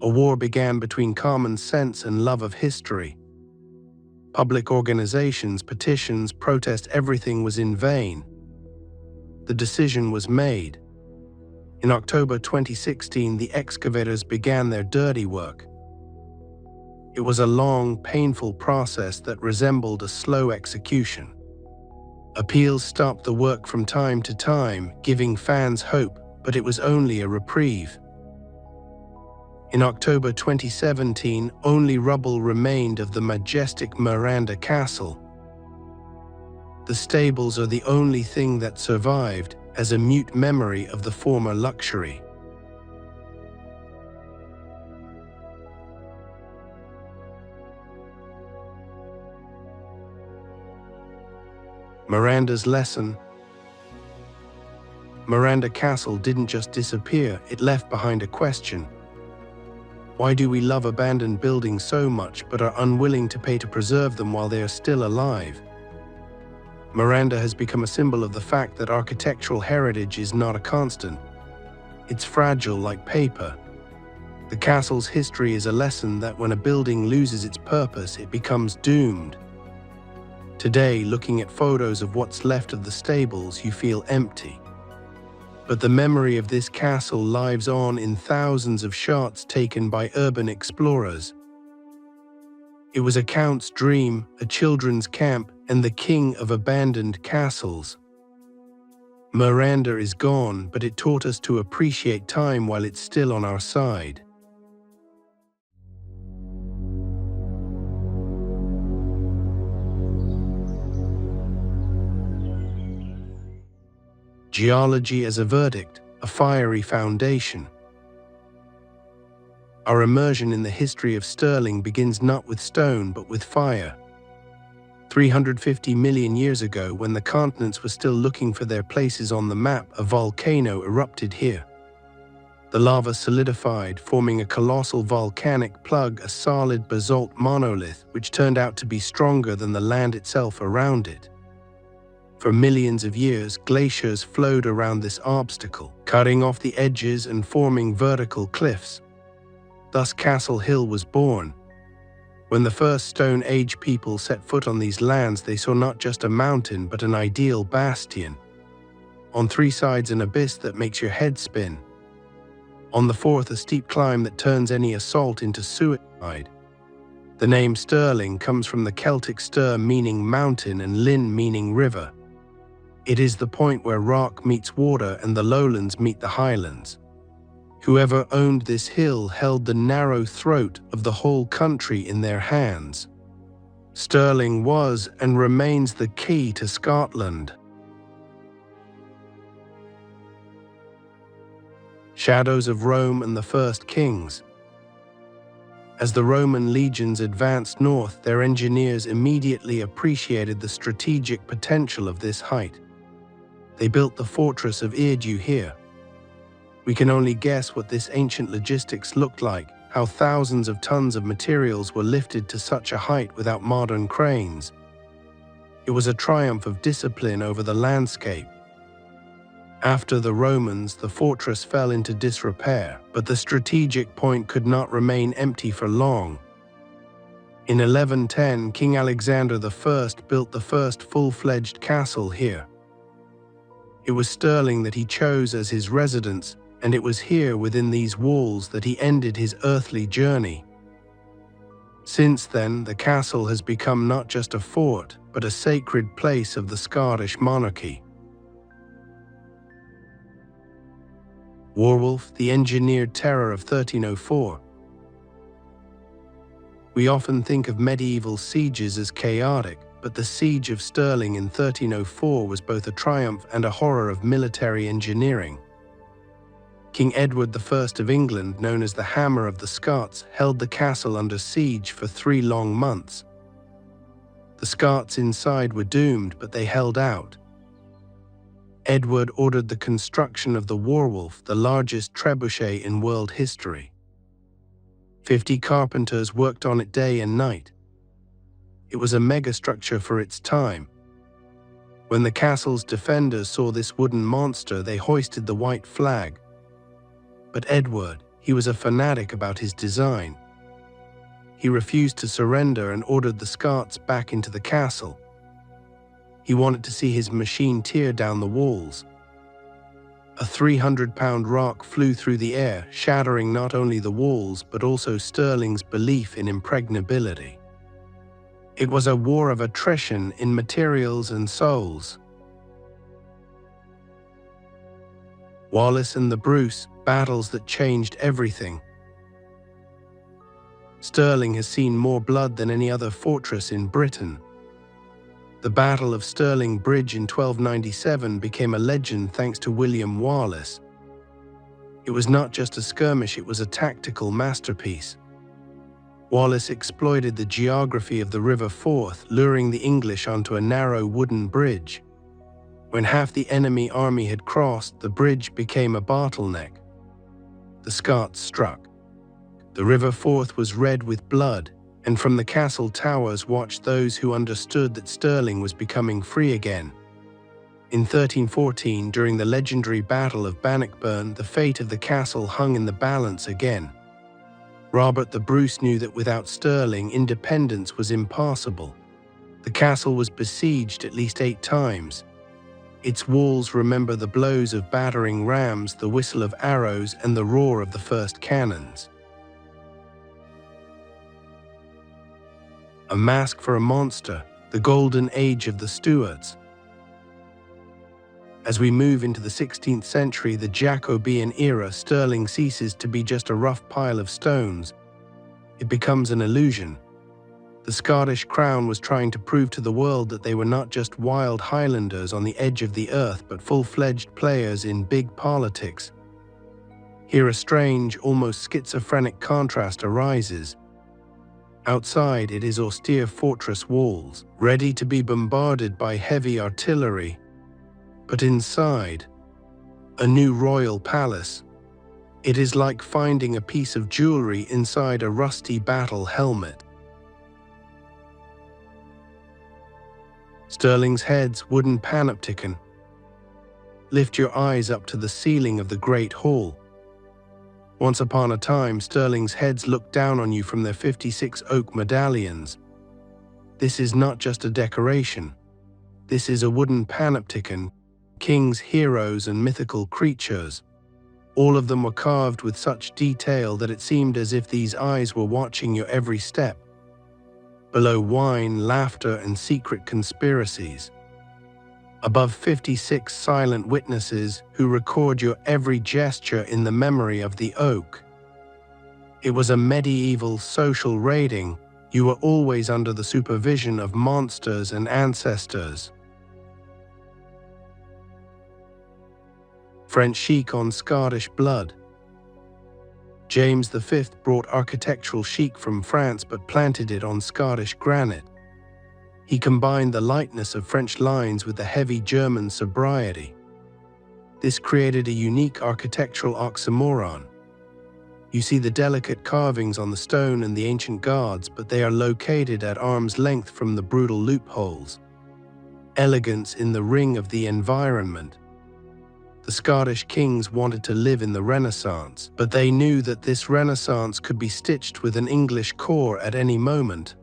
A war began between common sense and love of history. Public organizations, petitions, protest, everything was in vain. The decision was made. In October 2016, the excavators began their dirty work. It was a long, painful process that resembled a slow execution. Appeals stopped the work from time to time, giving fans hope, but it was only a reprieve. In October 2017, only rubble remained of the majestic Miranda Castle. The stables are the only thing that survived, as a mute memory of the former luxury. Miranda's lesson. Miranda Castle didn't just disappear, it left behind a question. Why do we love abandoned buildings so much but are unwilling to pay to preserve them while they are still alive? Miranda has become a symbol of the fact that architectural heritage is not a constant. It's fragile like paper. The castle's history is a lesson that when a building loses its purpose, it becomes doomed. Today, looking at photos of what's left of the stables, you feel empty. But the memory of this castle lives on in thousands of shots taken by urban explorers. It was a count's dream, a children's camp, and the king of abandoned castles. Miranda is gone, but it taught us to appreciate time while it's still on our side. Geology as a verdict, a fiery foundation. Our immersion in the history of Stirling begins not with stone but with fire. 350 million years ago, when the continents were still looking for their places on the map, a volcano erupted here. The lava solidified, forming a colossal volcanic plug, a solid basalt monolith, which turned out to be stronger than the land itself around it. For millions of years, glaciers flowed around this obstacle, cutting off the edges and forming vertical cliffs. Thus Castle Hill was born. When the first Stone Age people set foot on these lands, they saw not just a mountain, but an ideal bastion. On three sides, an abyss that makes your head spin. On the fourth, a steep climb that turns any assault into suicide. The name Stirling comes from the Celtic stir, meaning mountain, and lin, meaning river. It is the point where rock meets water and the lowlands meet the highlands. Whoever owned this hill held the narrow throat of the whole country in their hands. Stirling was and remains the key to Scotland. Shadows of Rome and the First Kings. As the Roman legions advanced north, their engineers immediately appreciated the strategic potential of this height. They built the fortress of Irdu here. We can only guess what this ancient logistics looked like, how thousands of tons of materials were lifted to such a height without modern cranes. It was a triumph of discipline over the landscape. After the Romans, the fortress fell into disrepair, but the strategic point could not remain empty for long. In 1110, King Alexander I built the first full-fledged castle here. It was Stirling that he chose as his residence, and it was here within these walls that he ended his earthly journey. Since then, the castle has become not just a fort, but a sacred place of the Scottish monarchy. Warwolf, the engineered terror of 1304. We often think of medieval sieges as chaotic, but the siege of Stirling in 1304 was both a triumph and a horror of military engineering. King Edward I of England, known as the Hammer of the Scots, held the castle under siege for 3 long months. The Scots inside were doomed, but they held out. Edward ordered the construction of the Warwolf, the largest trebuchet in world history. 50 carpenters worked on it day and night. It was a megastructure for its time. When the castle's defenders saw this wooden monster, they hoisted the white flag. But Edward, he was a fanatic about his design. He refused to surrender and ordered the Scots back into the castle. He wanted to see his machine tear down the walls. A 300-pound rock flew through the air, shattering not only the walls but also Stirling's belief in impregnability. It was a war of attrition in materials and souls. Wallace and the Bruce, battles that changed everything. Stirling has seen more blood than any other fortress in Britain. The Battle of Stirling Bridge in 1297 became a legend thanks to William Wallace. It was not just a skirmish, it was a tactical masterpiece. Wallace exploited the geography of the River Forth, luring the English onto a narrow wooden bridge. When half the enemy army had crossed, the bridge became a bottleneck. The Scots struck. The River Forth was red with blood, and from the castle towers watched those who understood that Stirling was becoming free again. In 1314, during the legendary Battle of Bannockburn, the fate of the castle hung in the balance again. Robert the Bruce knew that without Stirling, independence was impossible. The castle was besieged at least 8 times. Its walls remember the blows of battering rams, the whistle of arrows, and the roar of the first cannons. A mask for a monster, the golden age of the Stuarts. As we move into the 16th century, the Jacobean era, Stirling ceases to be just a rough pile of stones. It becomes an illusion. The Scottish crown was trying to prove to the world that they were not just wild Highlanders on the edge of the earth, but full-fledged players in big politics. Here a strange, almost schizophrenic contrast arises. Outside, it is austere fortress walls, ready to be bombarded by heavy artillery. But inside, a new royal palace. It is like finding a piece of jewelry inside a rusty battle helmet. Stirling's head's wooden panopticon. Lift your eyes up to the ceiling of the Great Hall. Once upon a time, Stirling's heads looked down on you from their 56 oak medallions. This is not just a decoration. This is a wooden panopticon, kings, heroes, and mythical creatures. All of them were carved with such detail that it seemed as if these eyes were watching your every step. Below, wine, laughter, and secret conspiracies. Above, 56 silent witnesses who record your every gesture in the memory of the oak. It was a medieval social rating. You were always under the supervision of monsters and ancestors. French chic on Scottish blood. James V brought architectural chic from France but planted it on Scottish granite. He combined the lightness of French lines with the heavy German sobriety. This created a unique architectural oxymoron. You see the delicate carvings on the stone and the ancient guards, but they are located at arm's length from the brutal loopholes. Elegance in the ring of the environment. The Scottish kings wanted to live in the Renaissance, but they knew that this Renaissance could be stitched with an English core at any moment.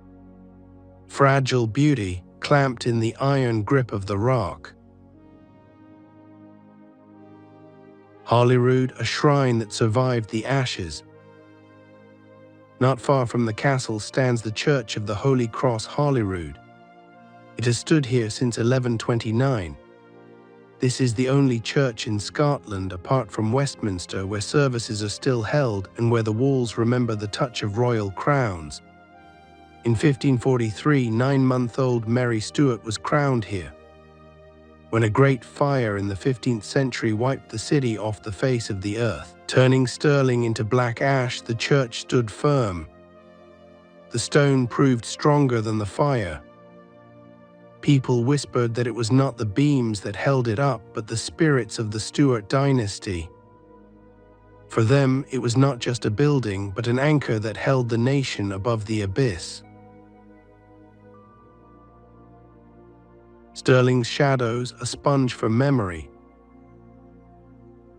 Fragile beauty, clamped in the iron grip of the rock. Holyrood, a shrine that survived the ashes. Not far from the castle stands the Church of the Holy Cross, Holyrood. It has stood here since 1129. This is the only church in Scotland, apart from Westminster, where services are still held and where the walls remember the touch of royal crowns. In 1543, 9-month-old Mary Stuart was crowned here. When a great fire in the 15th century wiped the city off the face of the earth, turning Stirling into black ash, the church stood firm. The stone proved stronger than the fire. People whispered that it was not the beams that held it up, but the spirits of the Stuart dynasty. For them, it was not just a building, but an anchor that held the nation above the abyss. Stirling's shadows, a sponge for memory.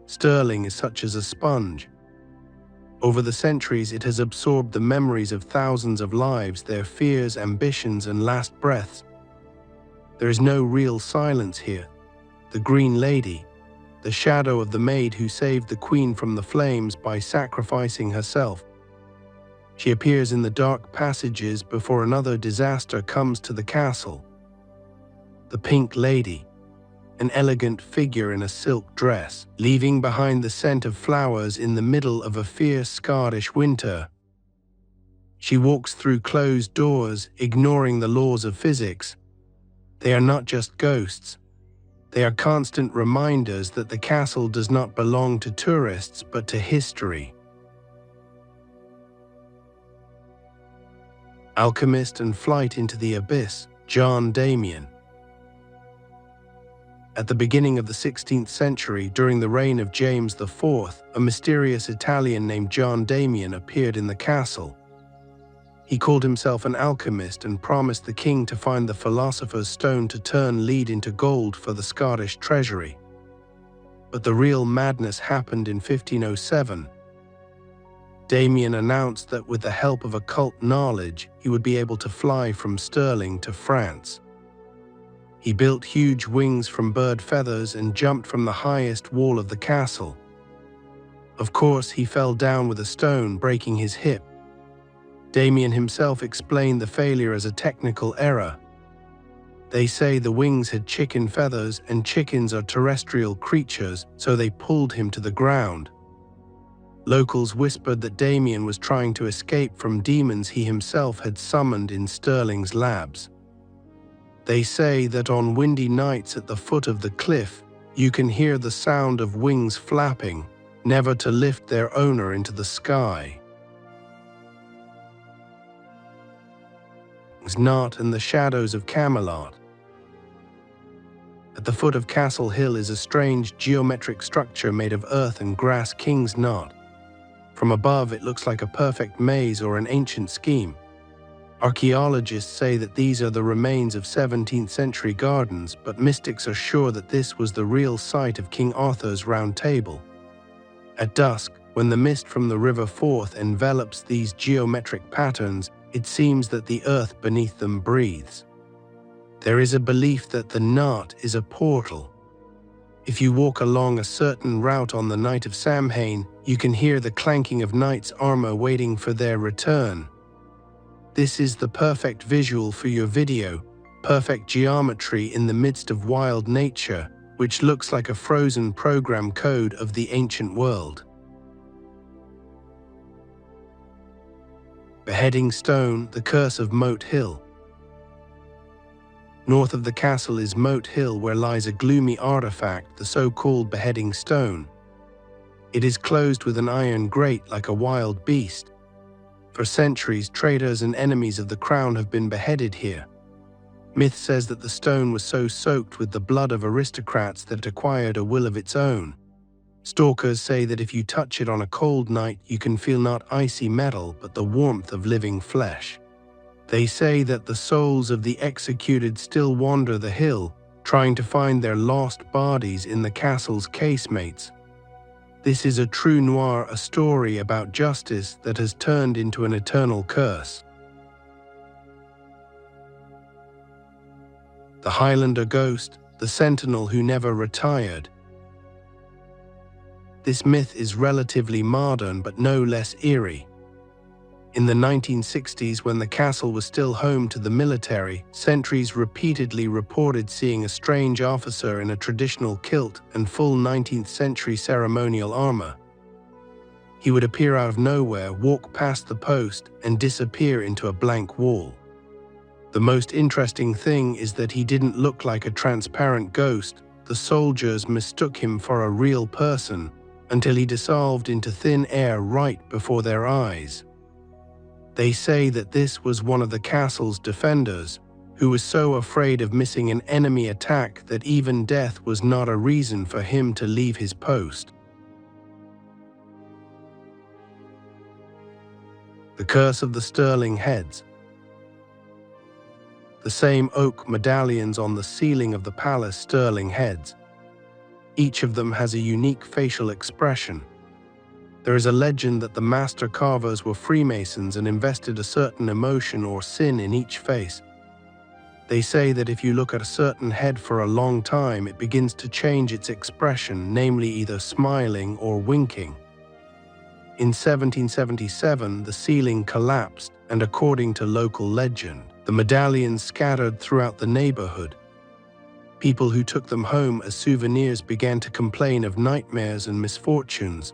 Stirling is such as a sponge. Over the centuries, it has absorbed the memories of thousands of lives, their fears, ambitions, and last breaths. There is no real silence here. The Green Lady, the shadow of the maid who saved the Queen from the flames by sacrificing herself. She appears in the dark passages before another disaster comes to the castle. The Pink Lady, an elegant figure in a silk dress, leaving behind the scent of flowers in the middle of a fierce Scottish winter. She walks through closed doors, ignoring the laws of physics. They are not just ghosts. They are constant reminders that the castle does not belong to tourists, but to history. Alchemist and flight into the abyss, John Damien. At the beginning of the 16th century, during the reign of James IV, a mysterious Italian named John Damien appeared in the castle. He called himself an alchemist and promised the king to find the philosopher's stone to turn lead into gold for the Scottish treasury. But the real madness happened in 1507. Damien announced that with the help of occult knowledge, he would be able to fly from Stirling to France. He built huge wings from bird feathers and jumped from the highest wall of the castle. Of course, he fell down with a stone, breaking his hip. Damien himself explained the failure as a technical error. They say the wings had chicken feathers, and chickens are terrestrial creatures, so they pulled him to the ground. Locals whispered that Damien was trying to escape from demons he himself had summoned in Stirling's labs. They say that on windy nights at the foot of the cliff, you can hear the sound of wings flapping, never to lift their owner into the sky. Knot and the shadows of Camelot. At the foot of Castle Hill is a strange geometric structure made of earth and grass, King's Knot. From above, it looks like a perfect maze or an ancient scheme. Archaeologists say that these are the remains of 17th century gardens, but mystics are sure that this was the real site of King Arthur's Round Table. At dusk, when the mist from the River Forth envelops these geometric patterns, it seems that the earth beneath them breathes. There is a belief that the knot is a portal. If you walk along a certain route on the night of Samhain, you can hear the clanking of knights' armor waiting for their return. This is the perfect visual for your video, perfect geometry in the midst of wild nature, which looks like a frozen program code of the ancient world. Beheading Stone, the Curse of Moat Hill. North of the castle is Moat Hill, where lies a gloomy artifact, the so-called Beheading Stone. It is closed with an iron grate like a wild beast. For centuries, traitors and enemies of the crown have been beheaded here. Myth says that the stone was so soaked with the blood of aristocrats that it acquired a will of its own. Stalkers say that if you touch it on a cold night, you can feel not icy metal, but the warmth of living flesh. They say that the souls of the executed still wander the hill, trying to find their lost bodies in the castle's casemates. This is a true noir, a story about justice that has turned into an eternal curse. The Highlander Ghost, the sentinel who never retired. This myth is relatively modern but no less eerie. In the 1960s, when the castle was still home to the military, sentries repeatedly reported seeing a strange officer in a traditional kilt and full 19th century ceremonial armor. He would appear out of nowhere, walk past the post, and disappear into a blank wall. The most interesting thing is that he didn't look like a transparent ghost. The soldiers mistook him for a real person until he dissolved into thin air right before their eyes. They say that this was one of the castle's defenders, who was so afraid of missing an enemy attack that even death was not a reason for him to leave his post. The Curse of the Stirling Heads. The same oak medallions on the ceiling of the palace Stirling Heads. Each of them has a unique facial expression. There is a legend that the master carvers were Freemasons and invested a certain emotion or sin in each face. They say that if you look at a certain head for a long time, it begins to change its expression, namely either smiling or winking. In 1777, the ceiling collapsed, and according to local legend, the medallions scattered throughout the neighborhood. People who took them home as souvenirs began to complain of nightmares and misfortunes.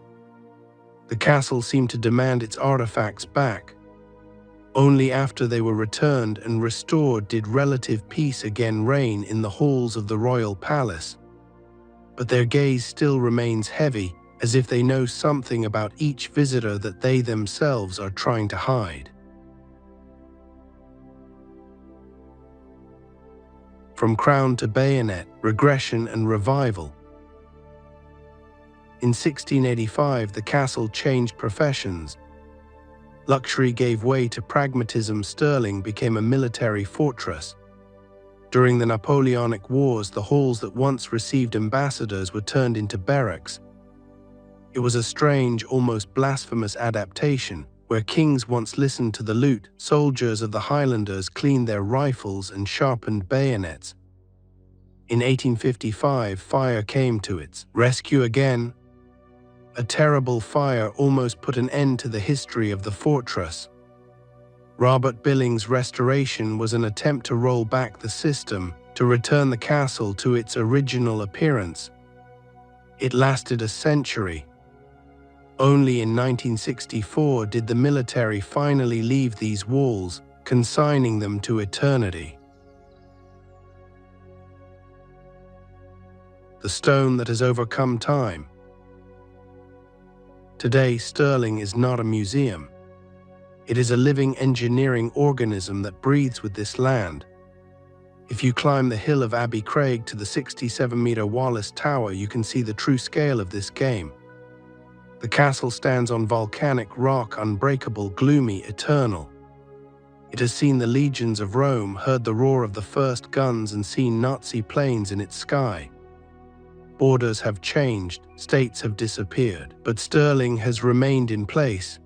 The castle seemed to demand its artifacts back. Only after they were returned and restored did relative peace again reign in the halls of the royal palace. But their gaze still remains heavy, as if they know something about each visitor that they themselves are trying to hide. From crown to bayonet, regression and revival. In 1685, the castle changed professions. Luxury gave way to pragmatism. Stirling became a military fortress. During the Napoleonic Wars, the halls that once received ambassadors were turned into barracks. It was a strange, almost blasphemous adaptation. Where kings once listened to the lute, soldiers of the Highlanders cleaned their rifles and sharpened bayonets. In 1855, fire came to its rescue again. A terrible fire almost put an end to the history of the fortress. Robert Billings' restoration was an attempt to roll back the system, to return the castle to its original appearance. It lasted a century. Only in 1964 did the military finally leave these walls, consigning them to eternity. The stone that has overcome time. Today, Stirling is not a museum. It is a living engineering organism that breathes with this land. If you climb the hill of Abbey Craig to the 67-meter Wallace Tower, you can see the true scale of this game. The castle stands on volcanic rock, unbreakable, gloomy, eternal. It has seen the legions of Rome, heard the roar of the first guns, and seen Nazi planes in its sky. Borders have changed, states have disappeared, but Stirling has remained in place.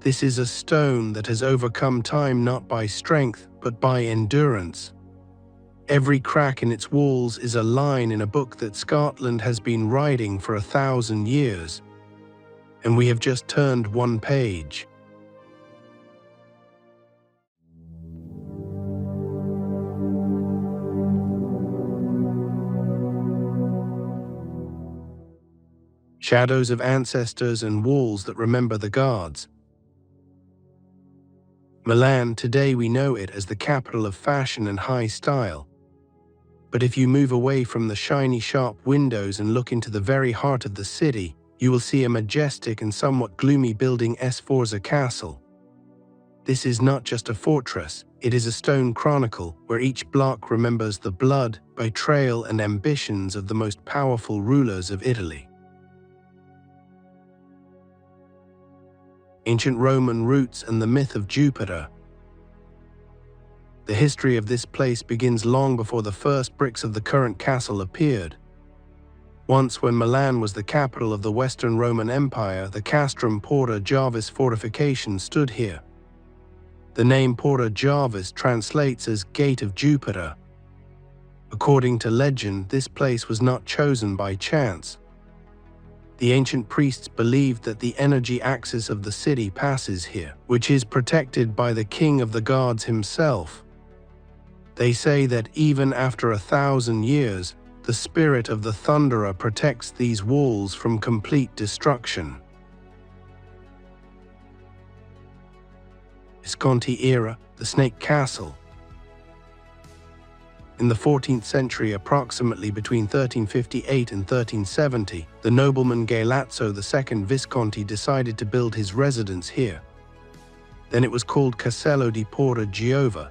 This is a stone that has overcome time not by strength, but by endurance. Every crack in its walls is a line in a book that Scotland has been writing for 1,000 years. And we have just turned one page. Shadows of ancestors and walls that remember the gods. Milan, today we know it as the capital of fashion and high style. But if you move away from the shiny, sharp windows and look into the very heart of the city, you will see a majestic and somewhat gloomy building, Sforza Castle. This is not just a fortress, it is a stone chronicle where each block remembers the blood, betrayal, and ambitions of the most powerful rulers of Italy. Ancient Roman roots and the myth of Jupiter. The history of this place begins long before the first bricks of the current castle appeared. Once, when Milan was the capital of the Western Roman Empire, the castrum Porta Jarvis fortification stood here. The name Porta Jarvis translates as Gate of Jupiter. According to legend, this place was not chosen by chance. The ancient priests believed that the energy axis of the city passes here, which is protected by the king of the gods himself. They say that even after 1,000 years, the spirit of the Thunderer protects these walls from complete destruction. Visconti era, the Snake Castle. In the 14th century, approximately between 1358 and 1370, the nobleman Galeazzo II Visconti decided to build his residence here. Then it was called Castello di Porta Giova.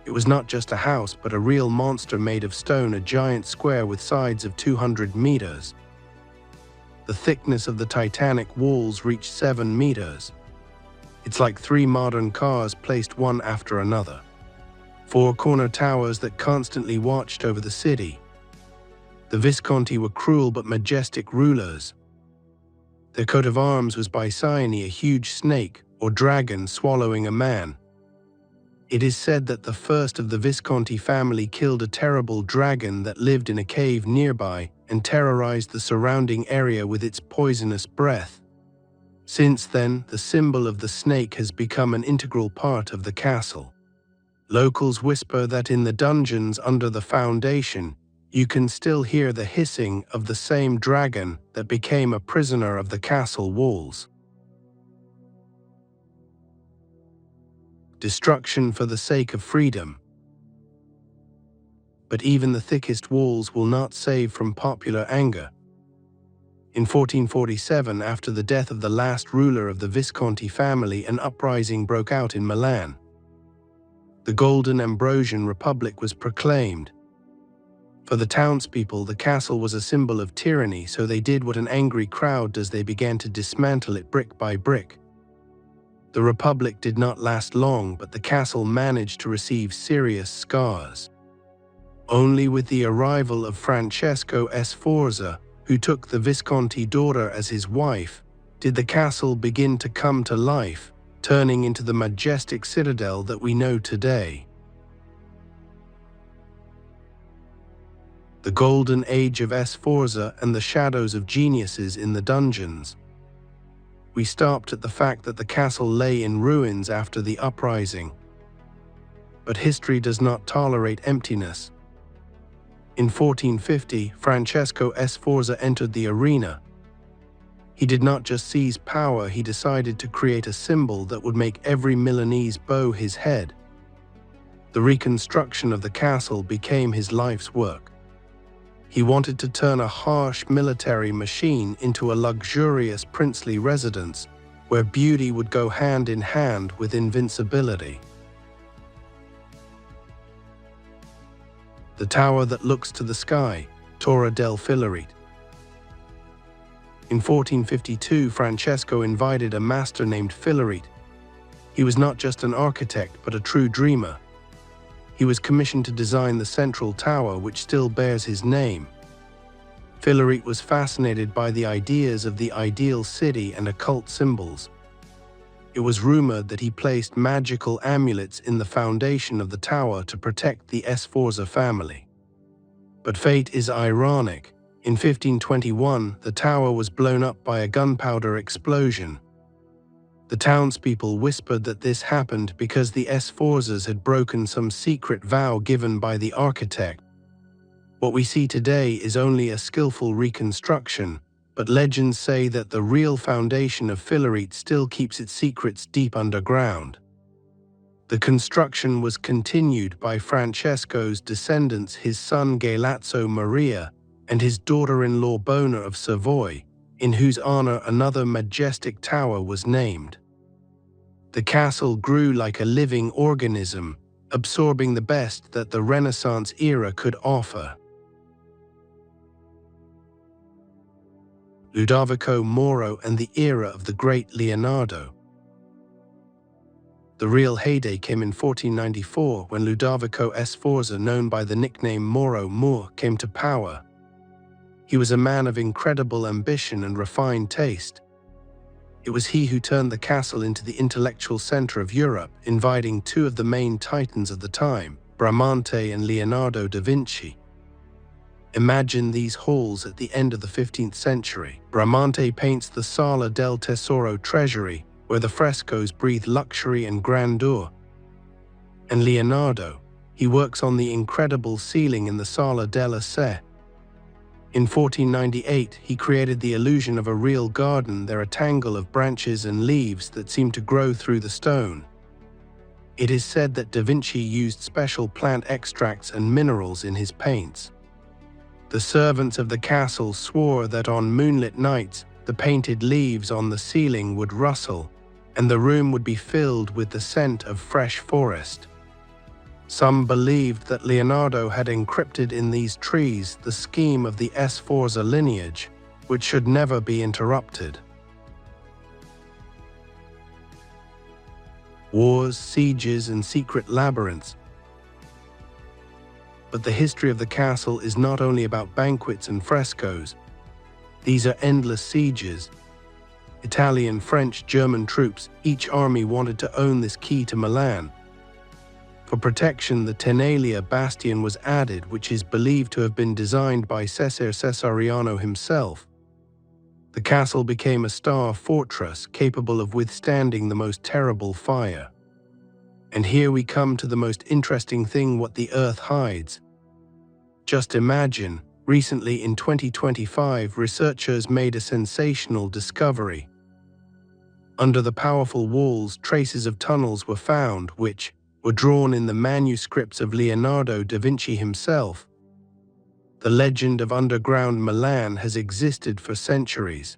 It was not just a house, but a real monster made of stone, a giant square with sides of 200 meters. The thickness of the titanic walls reached 7 meters. It's like 3 modern cars placed one after another. 4 corner towers that constantly watched over the city. The Visconti were cruel but majestic rulers. Their coat of arms was Bycyone, a huge snake or dragon swallowing a man. It is said that the first of the Visconti family killed a terrible dragon that lived in a cave nearby and terrorized the surrounding area with its poisonous breath. Since then, the symbol of the snake has become an integral part of the castle. Locals whisper that in the dungeons under the foundation, you can still hear the hissing of the same dragon that became a prisoner of the castle walls. Destruction for the sake of freedom. But even the thickest walls will not save from popular anger. In 1447, after the death of the last ruler of the Visconti family, an uprising broke out in Milan. The Golden Ambrosian Republic was proclaimed. For the townspeople, the castle was a symbol of tyranny, so they did what an angry crowd does: they began to dismantle it brick by brick. The Republic did not last long, but the castle managed to receive serious scars. Only with the arrival of Francesco Sforza, who took the Visconti daughter as his wife, did the castle begin to come to life, turning into the majestic citadel that we know today. The golden age of Sforza and the shadows of geniuses in the dungeons. We stopped at the fact that the castle lay in ruins after the uprising. But history does not tolerate emptiness. In 1450, Francesco Sforza entered the arena. He did not just seize power, he decided to create a symbol that would make every Milanese bow his head. The reconstruction of the castle became his life's work. He wanted to turn a harsh military machine into a luxurious princely residence, where beauty would go hand in hand with invincibility. The tower that looks to the sky, Torre del Filarete. In 1452, Francesco invited a master named Filarete. He was not just an architect, but a true dreamer. He was commissioned to design the central tower, which still bears his name. Filarete was fascinated by the ideas of the ideal city and occult symbols. It was rumored that he placed magical amulets in the foundation of the tower to protect the Sforza family. But fate is ironic. In 1521, the tower was blown up by a gunpowder explosion. The townspeople whispered that this happened because the Sforzas had broken some secret vow given by the architect. What we see today is only a skillful reconstruction, but legends say that the real foundation of Filarete still keeps its secrets deep underground. The construction was continued by Francesco's descendants, his son Galeazzo Maria, and his daughter-in-law Bona of Savoy, in whose honor another majestic tower was named. The castle grew like a living organism, absorbing the best that the Renaissance era could offer. Ludovico Moro and the era of the great Leonardo. The real heyday came in 1494 when Ludovico Sforza, known by the nickname Moro Moor, came to power. He was a man of incredible ambition and refined taste. It was he who turned the castle into the intellectual center of Europe, inviting two of the main titans of the time, Bramante and Leonardo da Vinci. Imagine these halls at the end of the 15th century. Bramante paints the Sala del Tesoro treasury, where the frescoes breathe luxury and grandeur. And Leonardo, he works on the incredible ceiling in the Sala della Se. In 1498, he created the illusion of a real garden. There a tangle of branches and leaves that seem to grow through the stone. It is said that Da Vinci used special plant extracts and minerals in his paints. The servants of the castle swore that on moonlit nights, the painted leaves on the ceiling would rustle, and the room would be filled with the scent of fresh forest. Some believed that Leonardo had encrypted in these trees the scheme of the Sforza lineage, which should never be interrupted. Wars, sieges, and secret labyrinths. But the history of the castle is not only about banquets and frescoes. These are endless sieges. Italian, French, German troops, each army wanted to own this key to Milan. For protection, the Tenalia bastion was added, which is believed to have been designed by Cesare Cesariano himself. The castle became a star fortress capable of withstanding the most terrible fire. And here we come to the most interesting thing: what the earth hides. Just imagine, recently in 2025, researchers made a sensational discovery. Under the powerful walls, traces of tunnels were found, which were drawn in the manuscripts of Leonardo da Vinci himself. The legend of underground Milan has existed for centuries.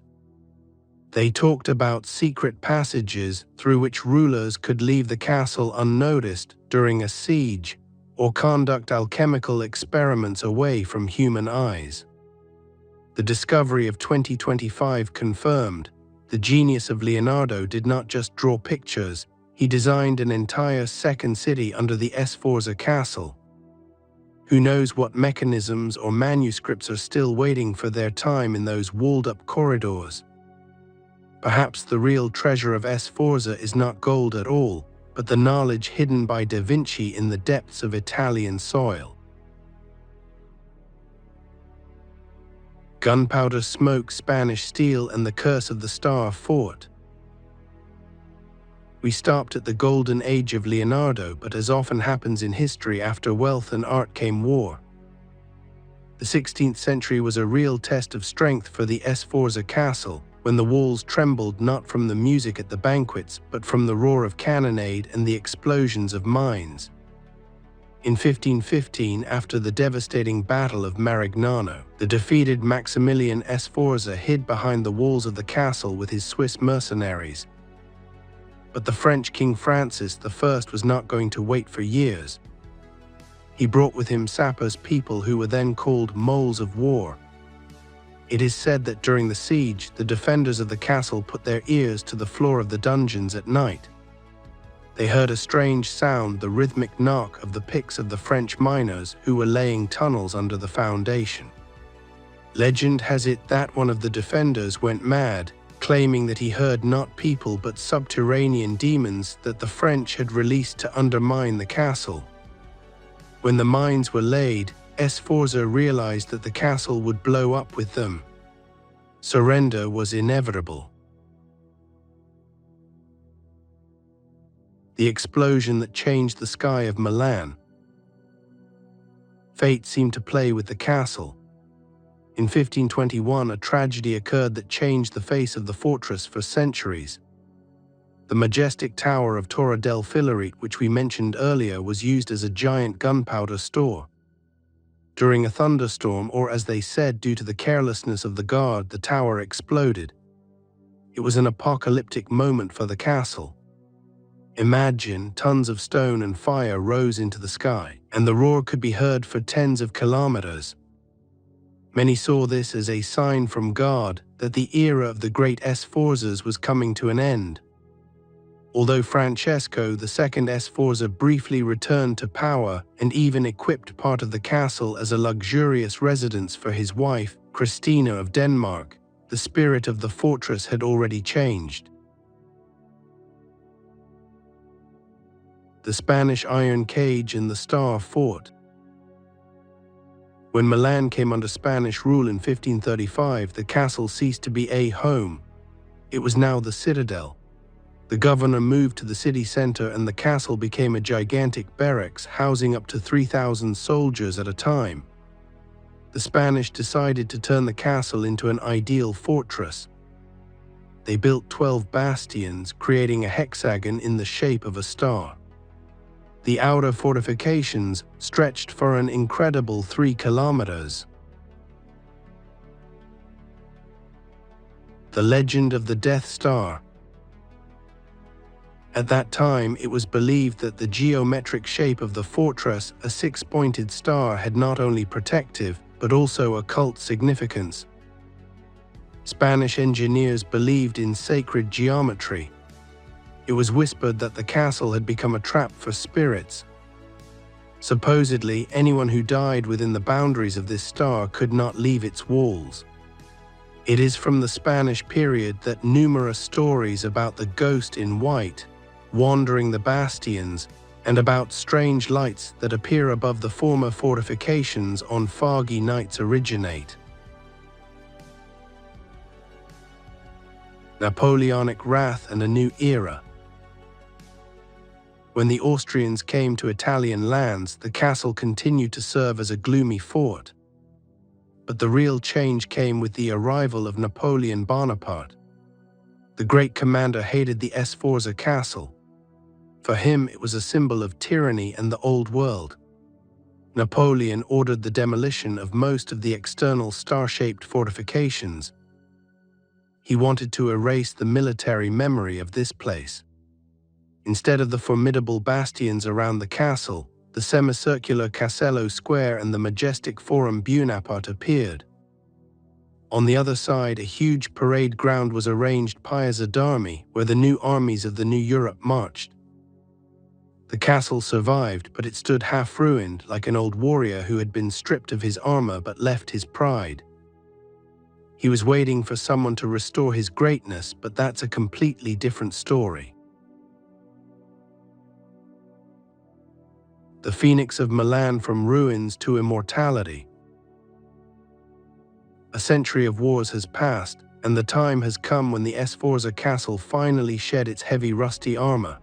They talked about secret passages through which rulers could leave the castle unnoticed during a siege, or conduct alchemical experiments away from human eyes. The discovery of 2025 confirmed the genius of Leonardo did not just draw pictures, he designed an entire second city under the Sforza Castle. Who knows what mechanisms or manuscripts are still waiting for their time in those walled-up corridors? Perhaps the real treasure of Sforza is not gold at all, but the knowledge hidden by Da Vinci in the depths of Italian soil. Gunpowder, smoke, Spanish steel, and the curse of the Star Fort. We stopped at the golden age of Leonardo, but as often happens in history, after wealth and art came war. The 16th century was a real test of strength for the Sforza Castle, when the walls trembled not from the music at the banquets, but from the roar of cannonade and the explosions of mines. In 1515, after the devastating Battle of Marignano, the defeated Maximilian Sforza hid behind the walls of the castle with his Swiss mercenaries. But the French King Francis I was not going to wait for years. He brought with him sappers, people who were then called moles of war. It is said that during the siege, the defenders of the castle put their ears to the floor of the dungeons at night. They heard a strange sound, the rhythmic knock of the picks of the French miners who were laying tunnels under the foundation. Legend has it that one of the defenders went mad, claiming that he heard not people but subterranean demons that the French had released to undermine the castle. When the mines were laid, Sforza realized that the castle would blow up with them. Surrender was inevitable. The explosion that changed the sky of Milan. Fate seemed to play with the castle. In 1521, a tragedy occurred that changed the face of the fortress for centuries. The majestic tower of Torre del Filarete, which we mentioned earlier, was used as a giant gunpowder store. During a thunderstorm, or as they said, due to the carelessness of the guard, the tower exploded. It was an apocalyptic moment for the castle. Imagine, tons of stone and fire rose into the sky, and the roar could be heard for tens of kilometers. Many saw this as a sign from God that the era of the great Sforzas was coming to an end. Although Francesco II Sforza briefly returned to power and even equipped part of the castle as a luxurious residence for his wife, Christina of Denmark, the spirit of the fortress had already changed. The Spanish iron cage in the Star Fort. When Milan came under Spanish rule in 1535, the castle ceased to be a home. It was now the citadel. The governor moved to the city center and the castle became a gigantic barracks housing up to 3,000 soldiers at a time. The Spanish decided to turn the castle into an ideal fortress. They built 12 bastions, creating a hexagon in the shape of a star. The outer fortifications stretched for an incredible 3 kilometers. The legend of the Death Star. At that time, it was believed that the geometric shape of the fortress, a 6-pointed star, had not only protective, but also occult significance. Spanish engineers believed in sacred geometry. It was whispered that the castle had become a trap for spirits. Supposedly, anyone who died within the boundaries of this star could not leave its walls. It is from the Spanish period that numerous stories about the ghost in white wandering the bastions and about strange lights that appear above the former fortifications on foggy nights originate. Napoleonic wrath and a new era. When the Austrians came to Italian lands, the castle continued to serve as a gloomy fort. But the real change came with the arrival of Napoleon Bonaparte. The great commander hated the Sforza Castle. For him, it was a symbol of tyranny and the old world. Napoleon ordered the demolition of most of the external star-shaped fortifications. He wanted to erase the military memory of this place. Instead of the formidable bastions around the castle, the semicircular Castello Square and the majestic Forum Buonaparte appeared. On the other side, a huge parade ground was arranged Piazza d'Armi, where the new armies of the new Europe marched. The castle survived, but it stood half-ruined, like an old warrior who had been stripped of his armor but left his pride. He was waiting for someone to restore his greatness, but that's a completely different story. The Phoenix of Milan from ruins to immortality. A century of wars has passed, and the time has come when the Sforza Castle finally shed its heavy rusty armor.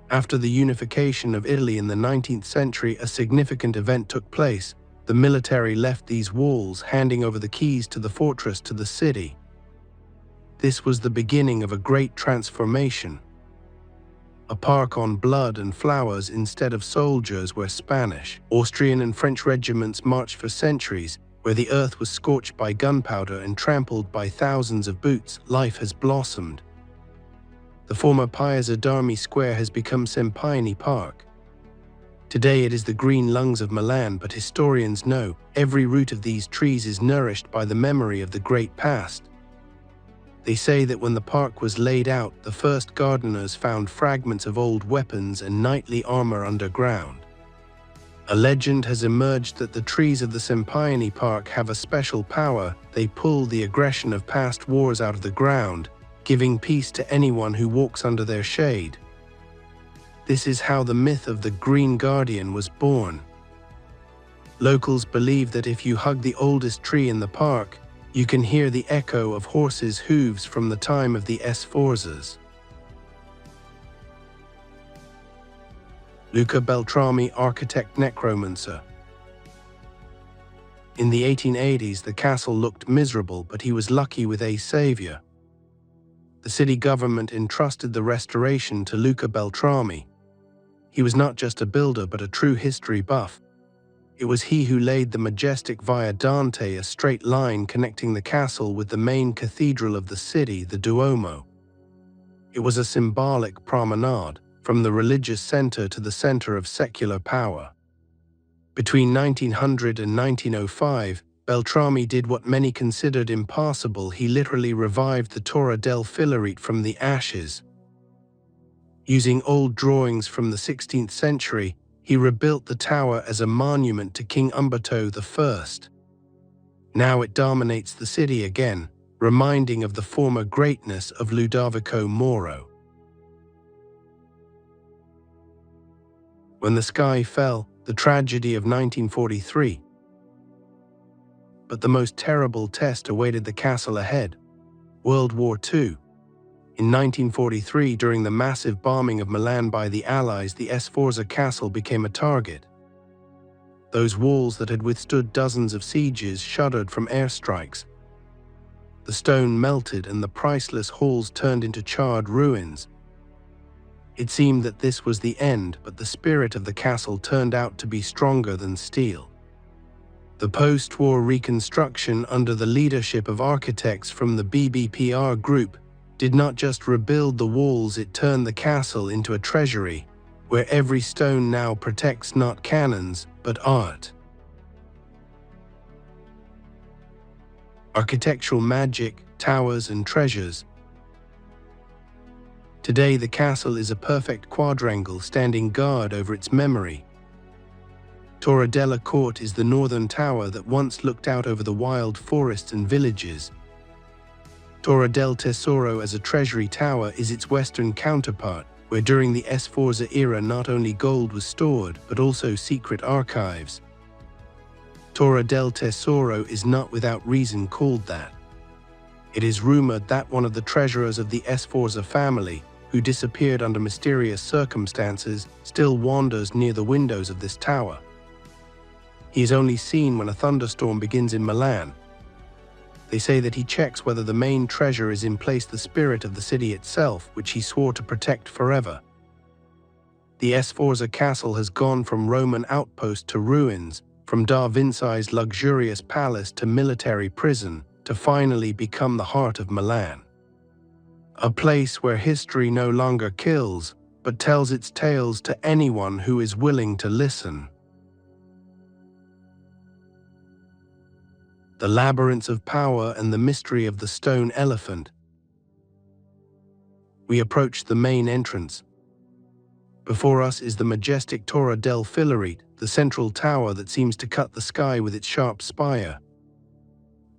After the unification of Italy in the 19th century, a significant event took place. The military left these walls, handing over the keys to the fortress to the city. This was the beginning of a great transformation. A park on blood and flowers instead of soldiers where Spanish, Austrian and French regiments marched for centuries, where the earth was scorched by gunpowder and trampled by thousands of boots, life has blossomed. The former Piazza d'Armi Square has become Sempione Park. Today it is the green lungs of Milan, but historians know every root of these trees is nourished by the memory of the great past. They say that when the park was laid out, the first gardeners found fragments of old weapons and knightly armor underground. A legend has emerged that the trees of the Sempione Park have a special power. They pull the aggression of past wars out of the ground, giving peace to anyone who walks under their shade. This is how the myth of the Green Guardian was born. Locals believe that if you hug the oldest tree in the park, you can hear the echo of horses' hooves from the time of the Sforzas. Luca Beltrami, architect necromancer. In the 1880s, the castle looked miserable, but he was lucky with a savior. The city government entrusted the restoration to Luca Beltrami. He was not just a builder, but a true history buff. It was he who laid the majestic Via Dante, a straight line connecting the castle with the main cathedral of the city, the Duomo. It was a symbolic promenade, from the religious center to the center of secular power. Between 1900 and 1905, Beltrami did what many considered impossible. He literally revived the Torre del Filarete from the ashes. Using old drawings from the 16th century, he rebuilt the tower as a monument to King Umberto I. Now it dominates the city again, reminding of the former greatness of Ludovico Moro. When the Sky Fell, the tragedy of 1943. But the most terrible test awaited the castle ahead: World War II. In 1943, during the massive bombing of Milan by the Allies, the Sforza Castle became a target. Those walls that had withstood dozens of sieges shuddered from airstrikes. The stone melted and the priceless halls turned into charred ruins. It seemed that this was the end, but the spirit of the castle turned out to be stronger than steel. The post-war reconstruction under the leadership of architects from the BBPR group did not just rebuild the walls, it turned the castle into a treasury, where every stone now protects not cannons, but art. Architectural magic, towers and treasures. Today the castle is a perfect quadrangle standing guard over its memory. Torre della Corte is the northern tower that once looked out over the wild forests and villages. Torre del Tesoro as a treasury tower is its western counterpart, where during the Sforza era not only gold was stored, but also secret archives. Torre del Tesoro is not without reason called that. It is rumored that one of the treasurers of the Sforza family, who disappeared under mysterious circumstances, still wanders near the windows of this tower. He is only seen when a thunderstorm begins in Milan. They say that he checks whether the main treasure is in place, the spirit of the city itself, which he swore to protect forever. The Sforza Castle has gone from Roman outpost to ruins, from Da Vinci's luxurious palace to military prison, to finally become the heart of Milan. A place where history no longer kills, but tells its tales to anyone who is willing to listen. The labyrinths of power and the mystery of the stone elephant. We approach the main entrance. Before us is the majestic Torre del Filarete, the central tower that seems to cut the sky with its sharp spire.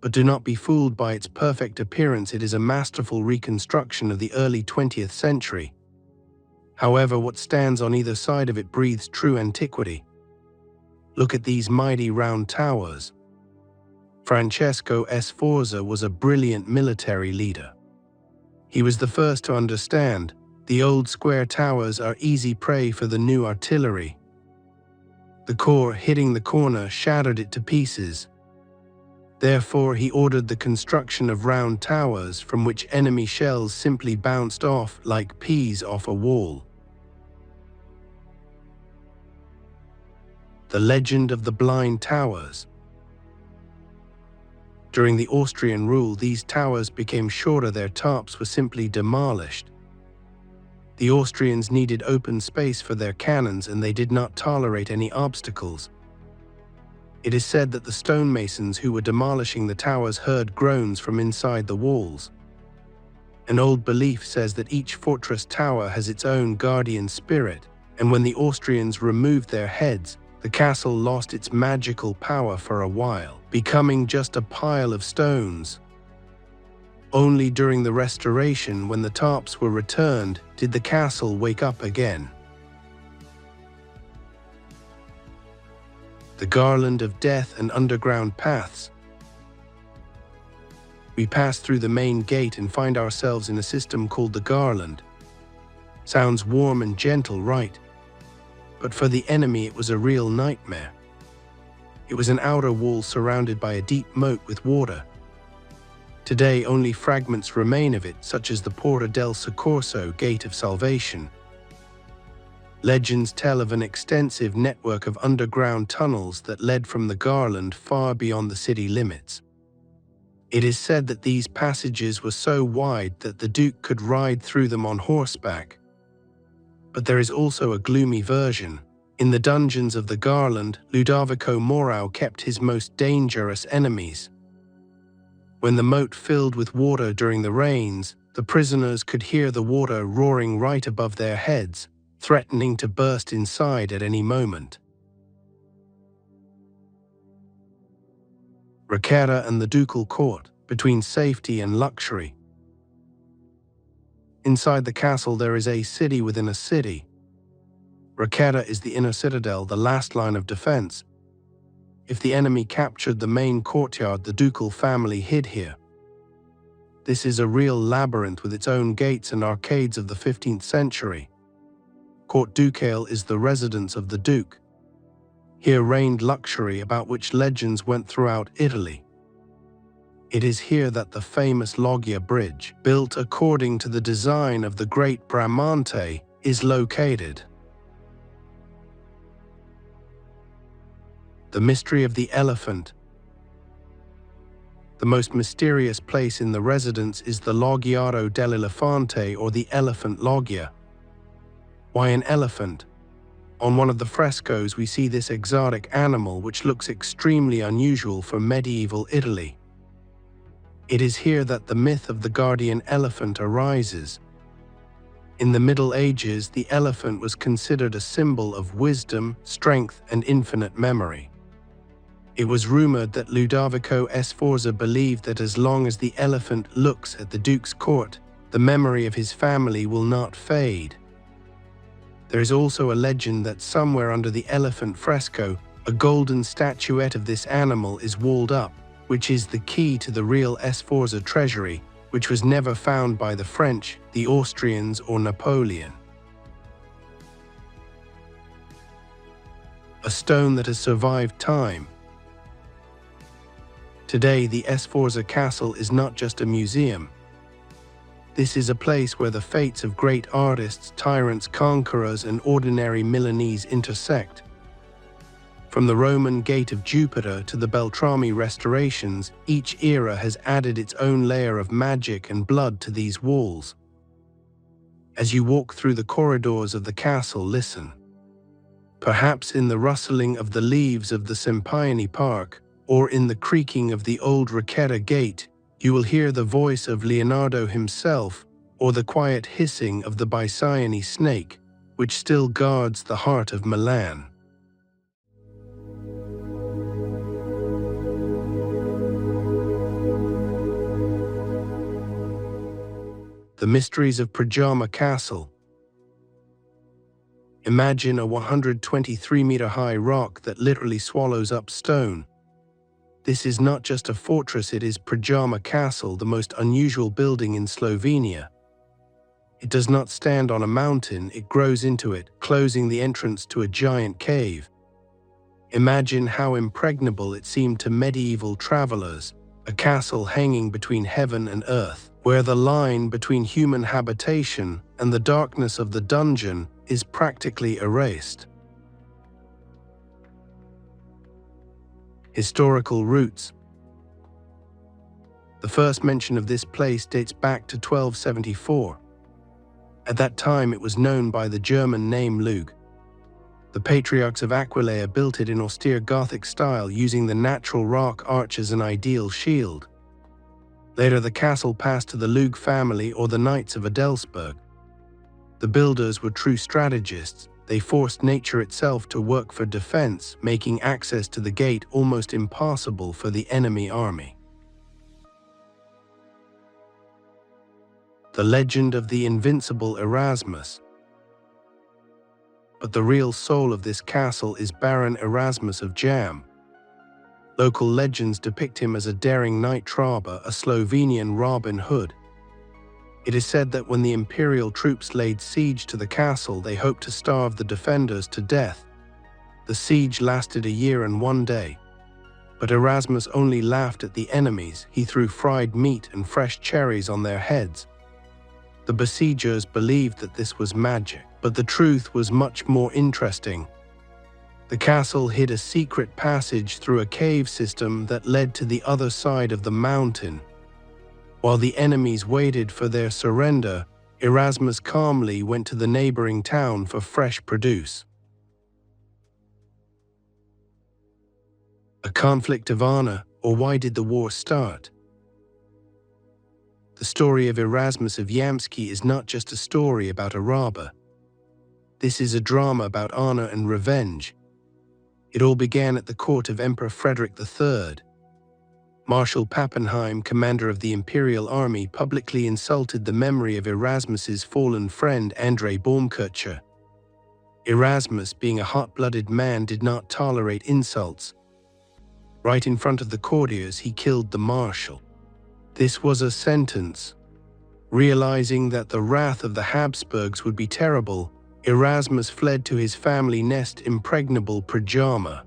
But do not be fooled by its perfect appearance, it is a masterful reconstruction of the early 20th century. However, what stands on either side of it breathes true antiquity. Look at these mighty round towers. Francesco Sforza was a brilliant military leader. He was the first to understand the old square towers are easy prey for the new artillery. The core hitting the corner shattered it to pieces. Therefore, he ordered the construction of round towers from which enemy shells simply bounced off like peas off a wall. The legend of the blind towers. During the Austrian rule, these towers became shorter, their tops were simply demolished. The Austrians needed open space for their cannons and they did not tolerate any obstacles. It is said that the stonemasons who were demolishing the towers heard groans from inside the walls. An old belief says that each fortress tower has its own guardian spirit, and when the Austrians removed their heads, the castle lost its magical power for a while, becoming just a pile of stones. Only during the restoration, when the tops were returned, did the castle wake up again. The garland of death and underground paths. We pass through the main gate and find ourselves in a system called the garland. Sounds warm and gentle, right? But for the enemy it was a real nightmare. It was an outer wall surrounded by a deep moat with water. Today only fragments remain of it, such as the Porta del Soccorso, Gate of Salvation. Legends tell of an extensive network of underground tunnels that led from the garland far beyond the city limits. It is said that these passages were so wide that the Duke could ride through them on horseback. But there is also a gloomy version. In the dungeons of the garland, Ludovico Morau kept his most dangerous enemies. When the moat filled with water during the rains, the prisoners could hear the water roaring right above their heads, threatening to burst inside at any moment. Ricchera and the ducal court, between safety and luxury. Inside the castle there is a city within a city. Ricchera is the inner citadel, the last line of defense. If the enemy captured the main courtyard, the ducal family hid here. This is a real labyrinth with its own gates and arcades of the 15th century. Court Ducale is the residence of the Duke. Here reigned luxury about which legends went throughout Italy. It is here that the famous Loggia Bridge, built according to the design of the great Bramante, is located. The mystery of the elephant. The most mysterious place in the residence is the Loggiato dell'Elefante, or the elephant loggia. Why an elephant? On one of the frescoes we see this exotic animal which looks extremely unusual for medieval Italy. It is here that the myth of the guardian elephant arises. In the Middle Ages, the elephant was considered a symbol of wisdom, strength, and infinite memory. It was rumored that Ludovico Sforza believed that as long as the elephant looks at the Duke's court, the memory of his family will not fade. There is also a legend that somewhere under the elephant fresco, a golden statuette of this animal is walled up, which is the key to the real Sforza treasury, which was never found by the French, the Austrians, or Napoleon. A stone that has survived time. Today, the Sforza Castle is not just a museum. This is a place where the fates of great artists, tyrants, conquerors, and ordinary Milanese intersect. From the Roman Gate of Jupiter to the Beltrami restorations, each era has added its own layer of magic and blood to these walls. As you walk through the corridors of the castle, listen. Perhaps in the rustling of the leaves of the Sempione Park, or in the creaking of the old Ricchetta Gate, you will hear the voice of Leonardo himself, or the quiet hissing of the Bicyon snake, which still guards the heart of Milan. The mysteries of Predjama Castle. Imagine a 123-meter-high rock that literally swallows up stone. This is not just a fortress, it is Predjama Castle, the most unusual building in Slovenia. It does not stand on a mountain, it grows into it, closing the entrance to a giant cave. Imagine how impregnable it seemed to medieval travelers, a castle hanging between heaven and earth, where the line between human habitation and the darkness of the dungeon is practically erased. Historical roots. The first mention of this place dates back to 1274. At that time it was known by the German name Lug. The patriarchs of Aquileia built it in austere Gothic style, using the natural rock arch as an ideal shield. Later the castle passed to the Lug family, or the Knights of Adelsburg. The builders were true strategists. They forced nature itself to work for defense, making access to the gate almost impossible for the enemy army. The legend of the invincible Erasmus. But the real soul of this castle is Baron Erasmus of Jam. Local legends depict him as a daring night robber, a Slovenian Robin Hood. It is said that when the imperial troops laid siege to the castle, they hoped to starve the defenders to death. The siege lasted a year and 1 day. But Erasmus only laughed at the enemies. He threw fried meat and fresh cherries on their heads. The besiegers believed that this was magic, but the truth was much more interesting. The castle hid a secret passage through a cave system that led to the other side of the mountain. While the enemies waited for their surrender, Erasmus calmly went to the neighboring town for fresh produce. A conflict of honor, or why did the war start? The story of Erasmus of Yamski is not just a story about a robber. This is a drama about honor and revenge. It all began at the court of Emperor Frederick III. Marshal Pappenheim, commander of the imperial army, publicly insulted the memory of Erasmus's fallen friend Andrei Baumkircher. Erasmus, being a hot-blooded man, did not tolerate insults. Right in front of the courtiers, he killed the marshal. This was a sentence. Realizing that the wrath of the Habsburgs would be terrible, Erasmus fled to his family nest, impregnable Predjama.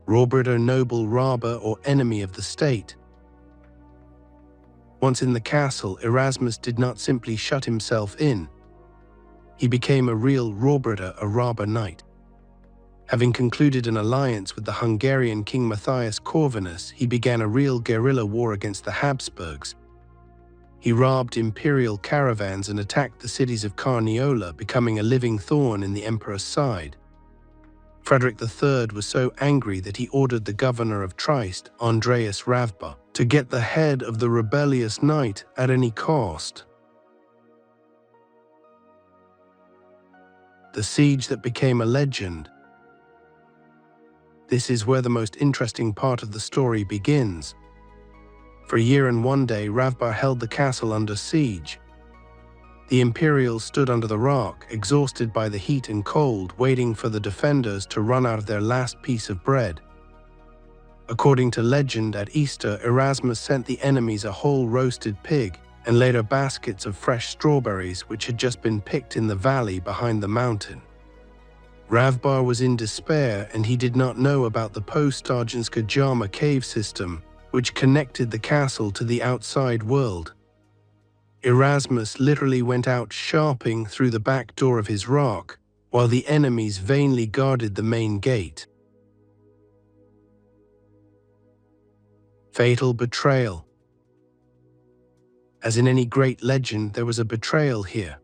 Robert, a noble robber or enemy of the state. Once in the castle, Erasmus did not simply shut himself in. He became a real robber knight. Having concluded an alliance with the Hungarian king Matthias Corvinus, he began a real guerrilla war against the Habsburgs. He robbed imperial caravans and attacked the cities of Carniola, becoming a living thorn in the emperor's side. Frederick III was so angry that he ordered the governor of Trieste, Andreas Ravba, to get the head of the rebellious knight at any cost. The siege that became a legend. This is where the most interesting part of the story begins. For a year and one day, Ravba held the castle under siege. The Imperials stood under the rock, exhausted by the heat and cold, waiting for the defenders to run out of their last piece of bread. According to legend, at Easter, Erasmus sent the enemies a whole roasted pig and later baskets of fresh strawberries which had just been picked in the valley behind the mountain. Ravbar was in despair, and he did not know about the Predjama cave system, which connected the castle to the outside world. Erasmus literally went out sharping through the back door of his rock, while the enemies vainly guarded the main gate. Fatal betrayal. As in any great legend, there was a betrayal here.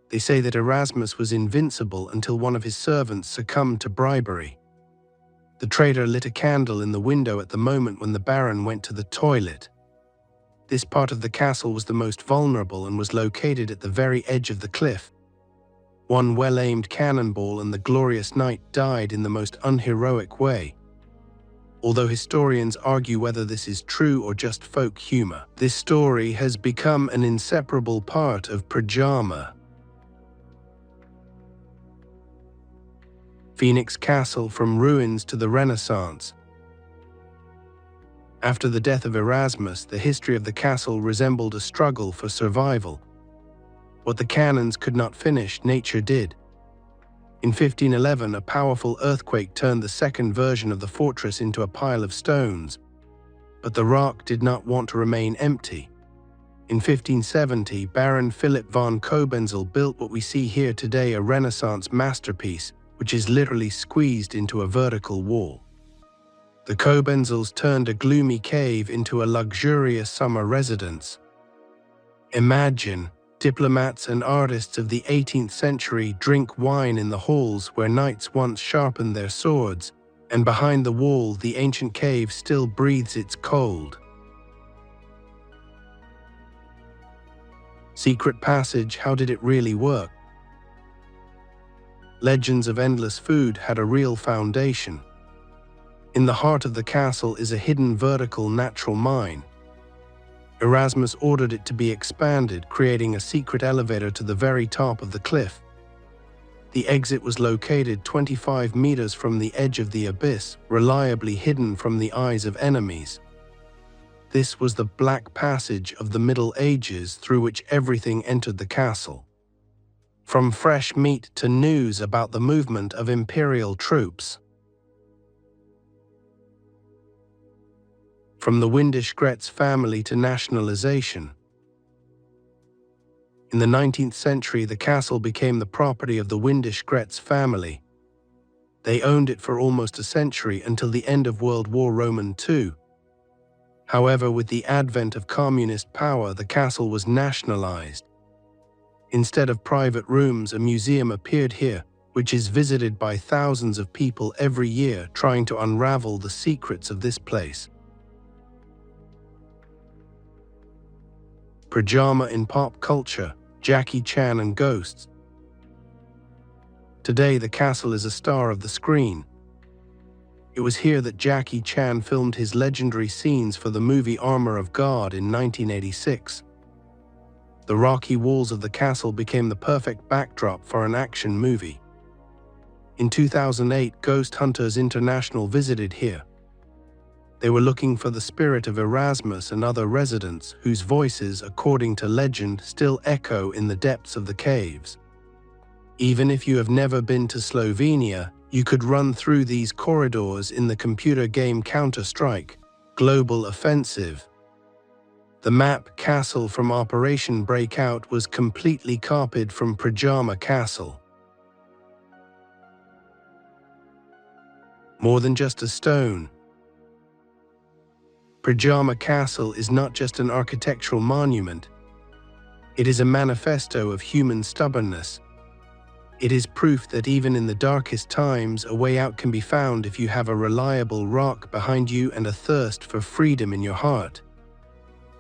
They say that Erasmus was invincible until one of his servants succumbed to bribery. The traitor lit a candle in the window at the moment when the Baron went to the toilet. This part of the castle was the most vulnerable and was located at the very edge of the cliff. One well-aimed cannonball and the glorious knight died in the most unheroic way. Although historians argue whether this is true or just folk humor, this story has become an inseparable part of Predjama. Phoenix Castle from ruins to the Renaissance. After the death of Erasmus, the history of the castle resembled a struggle for survival. What the cannons could not finish, nature did. In 1511, a powerful earthquake turned the second version of the fortress into a pile of stones, but the rock did not want to remain empty. In 1570, Baron Philip von Cobenzl built what we see here today, a Renaissance masterpiece, which is literally squeezed into a vertical wall. The Cobenzls turned a gloomy cave into a luxurious summer residence. Imagine, diplomats and artists of the 18th century drink wine in the halls where knights once sharpened their swords, and behind the wall the ancient cave still breathes its cold. Secret passage, how did it really work? Legends of endless food had a real foundation. In the heart of the castle is a hidden vertical natural mine. Erasmus ordered it to be expanded, creating a secret elevator to the very top of the cliff. The exit was located 25 meters from the edge of the abyss, reliably hidden from the eyes of enemies. This was the Black Passage of the Middle Ages through which everything entered the castle. From fresh meat to news about the movement of imperial troops. From the Windisch-Grätz family to nationalization. In the 19th century, the castle became the property of the Windisch-Grätz family. They owned it for almost a century until the end of World War II. However, with the advent of communist power, the castle was nationalized. Instead of private rooms, a museum appeared here, which is visited by thousands of people every year trying to unravel the secrets of this place. Predjama in pop culture, Jackie Chan and ghosts. Today, the castle is a star of the screen. It was here that Jackie Chan filmed his legendary scenes for the movie Armor of God in 1986. The rocky walls of the castle became the perfect backdrop for an action movie. In 2008, Ghost Hunters International visited here. They were looking for the spirit of Erasmus and other residents whose voices, according to legend, still echo in the depths of the caves. Even if you have never been to Slovenia, you could run through these corridors in the computer game Counter-Strike: Global Offensive. The map castle from Operation Breakout was completely copied from Predjama Castle. More than just a stone, Predjama Castle is not just an architectural monument. It is a manifesto of human stubbornness. It is proof that even in the darkest times, a way out can be found if you have a reliable rock behind you and a thirst for freedom in your heart.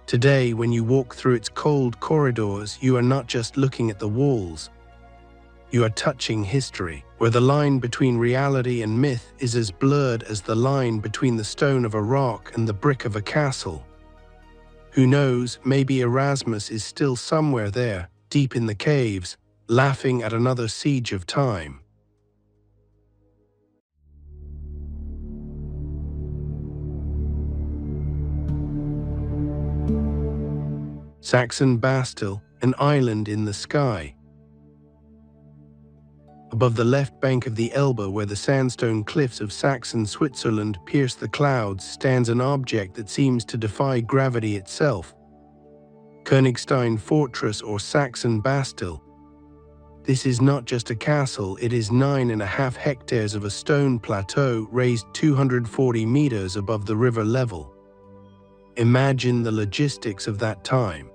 Today, when you walk through its cold corridors, you are not just looking at the walls. You are touching history, where the line between reality and myth is as blurred as the line between the stone of a rock and the brick of a castle. Who knows, maybe Erasmus is still somewhere there, deep in the caves, laughing at another siege of time. Saxon Bastille, an island in the sky. Above the left bank of the Elbe, where the sandstone cliffs of Saxon Switzerland pierce the clouds, stands an object that seems to defy gravity itself. Königstein Fortress, or Saxon Bastille. This is not just a castle, it is 9.5 hectares of a stone plateau raised 240 meters above the river level. Imagine the logistics of that time.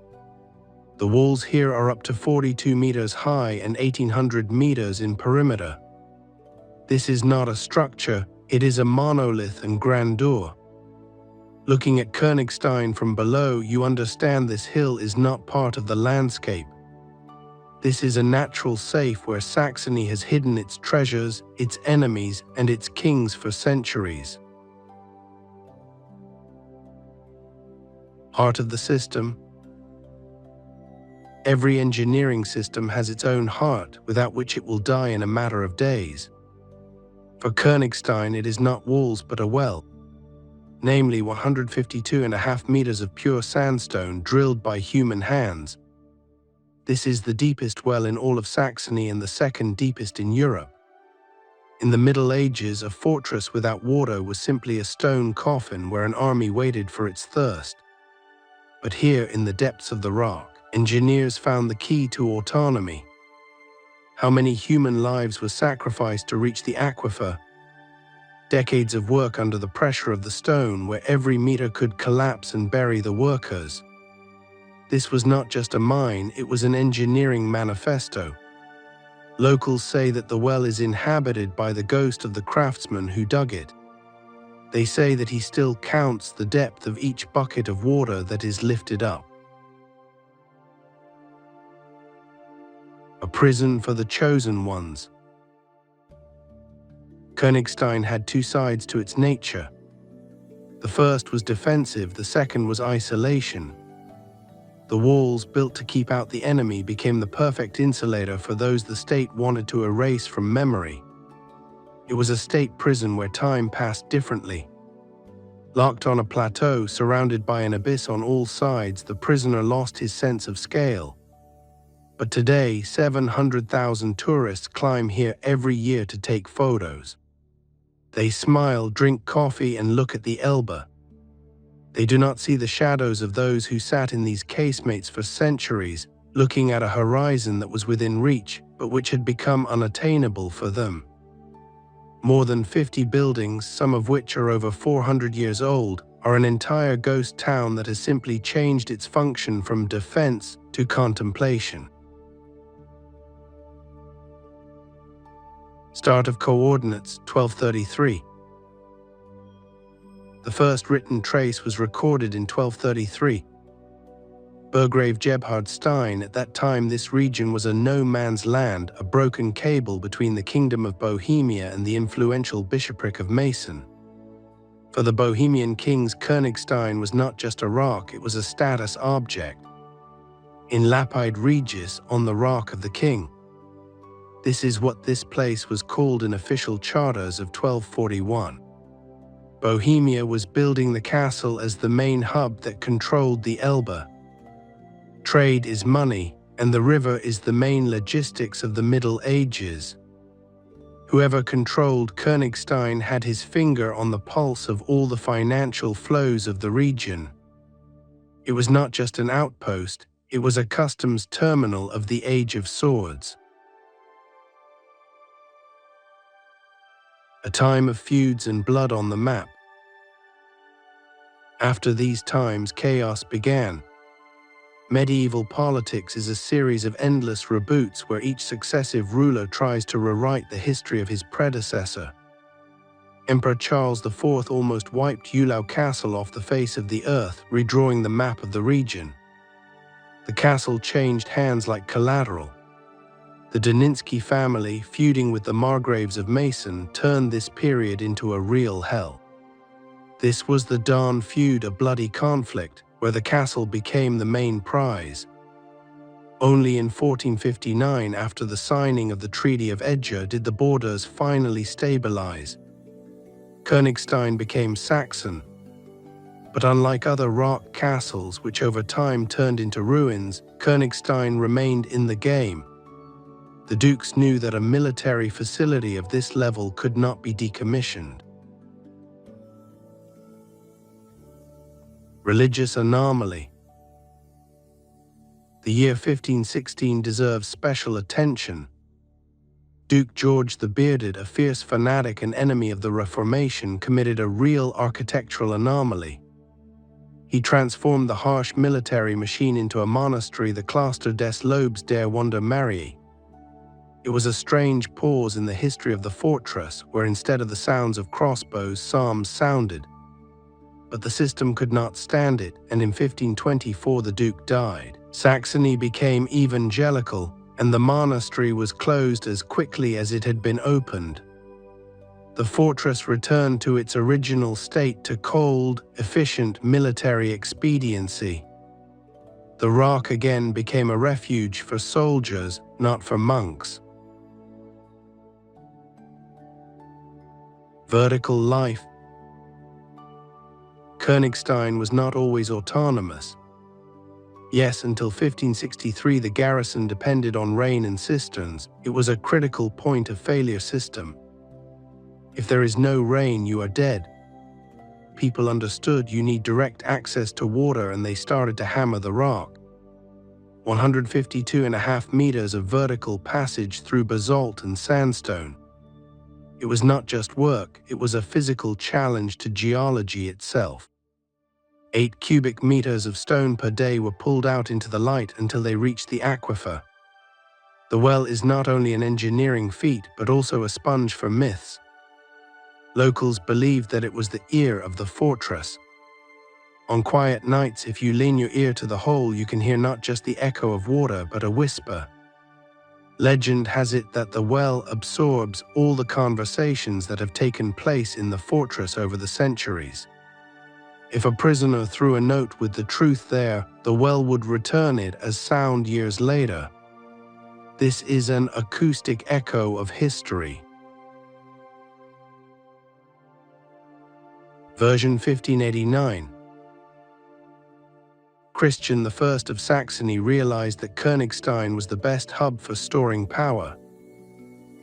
The walls here are up to 42 meters high and 1,800 meters in perimeter. This is not a structure, it is a monolith in grandeur. Looking at Königstein from below, you understand this hill is not part of the landscape. This is a natural safe where Saxony has hidden its treasures, its enemies, and its kings for centuries. Heart of the system. Every engineering system has its own heart, without which it will die in a matter of days. For Königstein, it is not walls but a well, namely 152.5 meters of pure sandstone drilled by human hands. This is the deepest well in all of Saxony and the second deepest in Europe. In the Middle Ages, a fortress without water was simply a stone coffin where an army waited for its thirst. But here, in the depths of the rock, engineers found the key to autonomy. How many human lives were sacrificed to reach the aquifer? Decades of work under the pressure of the stone, where every meter could collapse and bury the workers. This was not just a mine, it was an engineering manifesto. Locals say that the well is inhabited by the ghost of the craftsman who dug it. They say that he still counts the depth of each bucket of water that is lifted up. A prison for the chosen ones. Königstein had two sides to its nature. The first was defensive, the second was isolation. The walls, built to keep out the enemy, became the perfect insulator for those the state wanted to erase from memory. It was a state prison where time passed differently. Locked on a plateau, surrounded by an abyss on all sides, the prisoner lost his sense of scale. But today, 700,000 tourists climb here every year to take photos. They smile, drink coffee, and look at the Elbe. They do not see the shadows of those who sat in these casemates for centuries, looking at a horizon that was within reach, but which had become unattainable for them. More than 50 buildings, some of which are over 400 years old, are an entire ghost town that has simply changed its function from defense to contemplation. Start of coordinates 1233. The first written trace was recorded in 1233. Burgrave Gebhard Stein, at that time this region was a no-man's land, a broken cable between the Kingdom of Bohemia and the influential bishopric of Meissen. For the Bohemian kings, Königstein was not just a rock, it was a status object. In Lapide Regis, on the rock of the king. This is what this place was called in official charters of 1241. Bohemia was building the castle as the main hub that controlled the Elbe. Trade is money, and the river is the main logistics of the Middle Ages. Whoever controlled Königstein had his finger on the pulse of all the financial flows of the region. It was not just an outpost, it was a customs terminal of the Age of Swords. A time of feuds and blood on the map. After these times, chaos began. Medieval politics is a series of endless reboots where each successive ruler tries to rewrite the history of his predecessor. Emperor Charles IV almost wiped Eylau Castle off the face of the earth, redrawing the map of the region. The castle changed hands like collateral. The Daninsky family, feuding with the Margraves of Meissen, turned this period into a real hell. This was the Dawn feud, a bloody conflict, where the castle became the main prize. Only in 1459, after the signing of the Treaty of Edge, did the borders finally stabilize. Königstein became Saxon. But unlike other rock castles, which over time turned into ruins, Königstein remained in the game. The dukes knew that a military facility of this level could not be decommissioned. Religious anomaly. The year 1516 deserves special attention. Duke George the Bearded, a fierce fanatic and enemy of the Reformation, committed a real architectural anomaly. He transformed the harsh military machine into a monastery, the Kloster des Lobes der Wunder Marie. It was a strange pause in the history of the fortress, where instead of the sounds of crossbows, psalms sounded. But the system could not stand it, and in 1524 the Duke died. Saxony became evangelical, and the monastery was closed as quickly as it had been opened. The fortress returned to its original state, to cold, efficient military expediency. The rock again became a refuge for soldiers, not for monks. Vertical life. Königstein was not always autonomous. Yes, until 1563 the garrison depended on rain and cisterns. It was a critical point of failure system. If there is no rain, you are dead. People understood you need direct access to water, and they started to hammer the rock. 152.5 meters of vertical passage through basalt and sandstone. It was not just work, it was a physical challenge to geology itself. 8 cubic meters of stone per day were pulled out into the light until they reached the aquifer. The well is not only an engineering feat, but also a sponge for myths. Locals believed that it was the ear of the fortress. On quiet nights, if you lean your ear to the hole, you can hear not just the echo of water, but a whisper. Legend has it that the well absorbs all the conversations that have taken place in the fortress over the centuries. If a prisoner threw a note with the truth there, the well would return it as sound years later. This is an acoustic echo of history. Version 1589. Christian I of Saxony realized that Königstein was the best hub for storing power.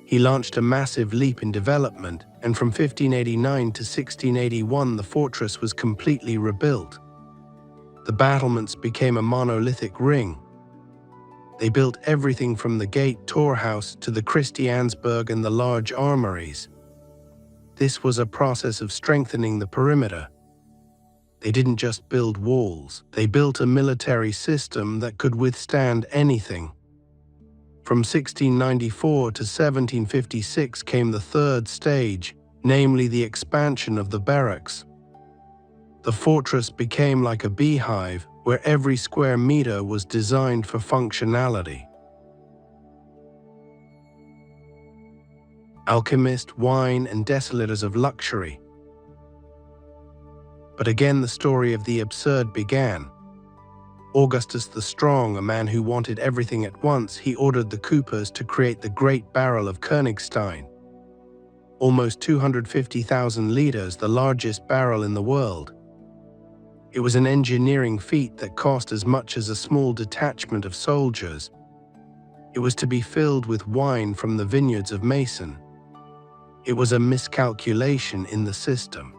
He launched a massive leap in development, and from 1589 to 1681 the fortress was completely rebuilt. The battlements became a monolithic ring. They built everything from the gate Torhouse to the Christiansburg and the large armories. This was a process of strengthening the perimeter. They didn't just build walls, they built a military system that could withstand anything. From 1694 to 1756 came the third stage, namely the expansion of the barracks. The fortress became like a beehive, where every square meter was designed for functionality. Alchemist, wine, and desolators of luxury. But again the story of the absurd began. Augustus the Strong, a man who wanted everything at once, he ordered the coopers to create the Great Barrel of Königstein. Almost 250,000 liters, the largest barrel in the world. It was an engineering feat that cost as much as a small detachment of soldiers. It was to be filled with wine from the vineyards of Meissen. It was a miscalculation in the system.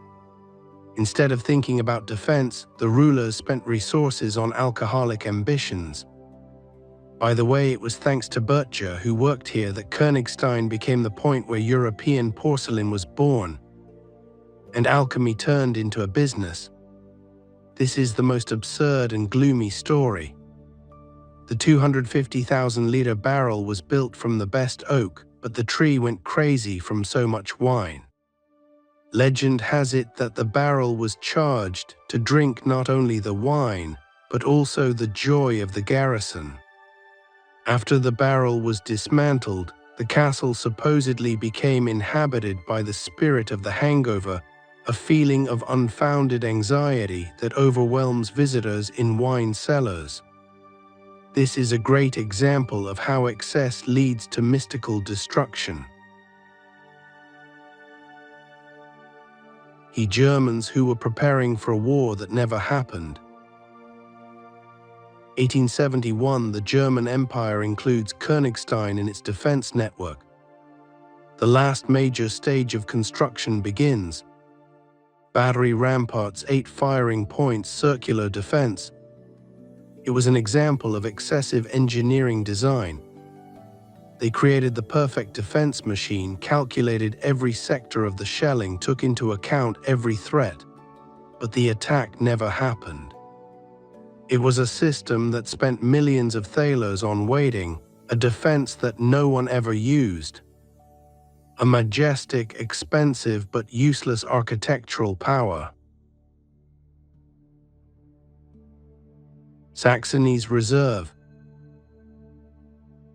Instead of thinking about defense, the rulers spent resources on alcoholic ambitions. By the way, it was thanks to Predjama, who worked here, that Königstein became the point where European porcelain was born, and alchemy turned into a business. This is the most absurd and gloomy story. The 250,000-liter barrel was built from the best oak, but the tree went crazy from so much wine. Legend has it that the barrel was charged to drink not only the wine, but also the joy of the garrison. After the barrel was dismantled, the castle supposedly became inhabited by the spirit of the hangover, a feeling of unfounded anxiety that overwhelms visitors in wine cellars. This is a great example of how excess leads to mystical destruction. Germans who were preparing for a war that never happened. 1871, the German Empire includes Königstein in its defense network. The last major stage of construction begins. Battery ramparts, 8 firing points, circular defense. It was an example of excessive engineering design. They created the perfect defense machine, calculated every sector of the shelling, took into account every threat. But the attack never happened. It was a system that spent millions of thalers on waiting, a defense that no one ever used. A majestic, expensive, but useless architectural power. Saxony's reserve.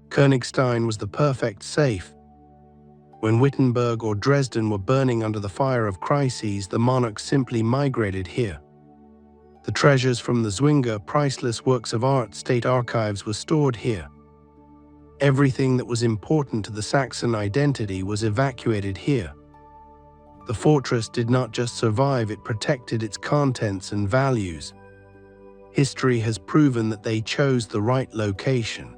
Königstein was the perfect safe. When Wittenberg or Dresden were burning under the fire of crises, the monarchs simply migrated here. The treasures from the Zwinger, priceless works of art, state archives were stored here. Everything that was important to the Saxon identity was evacuated here. The fortress did not just survive, it protected its contents and values. History has proven that they chose the right location.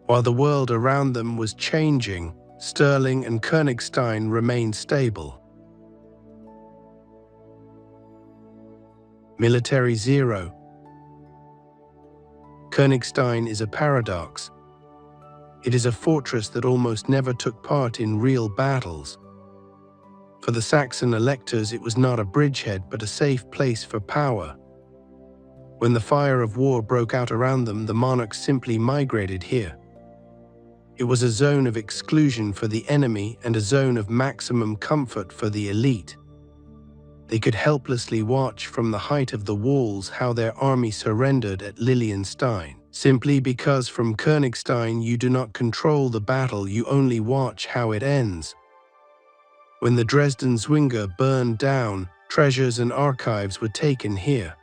While the world around them was changing, Stirling and Königstein remained stable. Military zero. Königstein is a paradox. It is a fortress that almost never took part in real battles. For the Saxon electors, it was not a bridgehead but a safe place for power. When the fire of war broke out around them, the monarchs simply migrated here. It was a zone of exclusion for the enemy and a zone of maximum comfort for the elite. They could helplessly watch from the height of the walls how their army surrendered at Lilienstein, simply because from Königstein you do not control the battle, you only watch how it ends. When the Dresden Zwinger burned down, treasures and archives were taken here.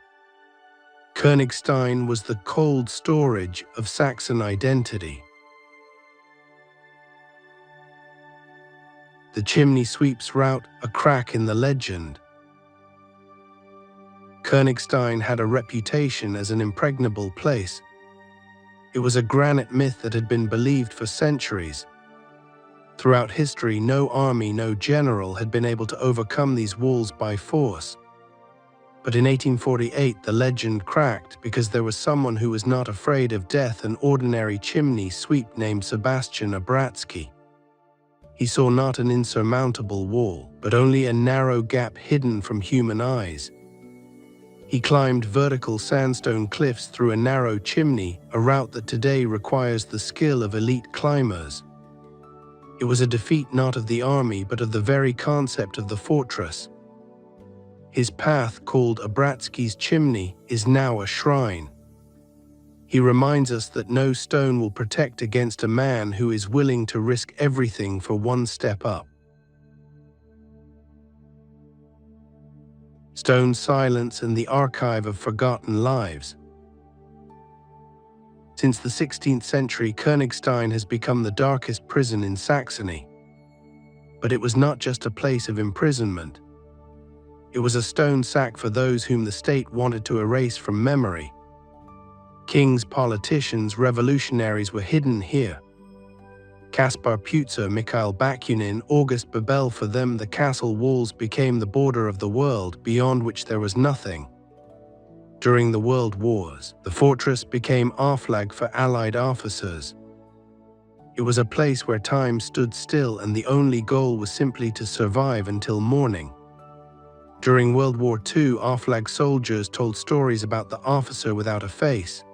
Königstein was the cold storage of Saxon identity. The chimney sweep's route, a crack in the legend. Königstein had a reputation as an impregnable place. It was a granite myth that had been believed for centuries. Throughout history, no army, no general had been able to overcome these walls by force. But in 1848, the legend cracked because there was someone who was not afraid of death, an ordinary chimney sweep named Sebastian Obratsky. He saw not an insurmountable wall, but only a narrow gap hidden from human eyes. He climbed vertical sandstone cliffs through a narrow chimney, a route that today requires the skill of elite climbers. It was a defeat not of the army, but of the very concept of the fortress. His path, called Obratsky's chimney, is now a shrine. He reminds us that no stone will protect against a man who is willing to risk everything for one step up. Stone silence and the archive of forgotten lives. Since the 16th century, Königstein has become the darkest prison in Saxony. But it was not just a place of imprisonment. It was a stone sack for those whom the state wanted to erase from memory. Kings, politicians, revolutionaries were hidden here. Kaspar Putzer, Mikhail Bakunin, August Bebel. For them, the castle walls became the border of the world, beyond which there was nothing. During the World Wars, the fortress became Aflag for Allied officers. It was a place where time stood still and the only goal was simply to survive until morning. During World War II, Aflag soldiers told stories about the officer without a face.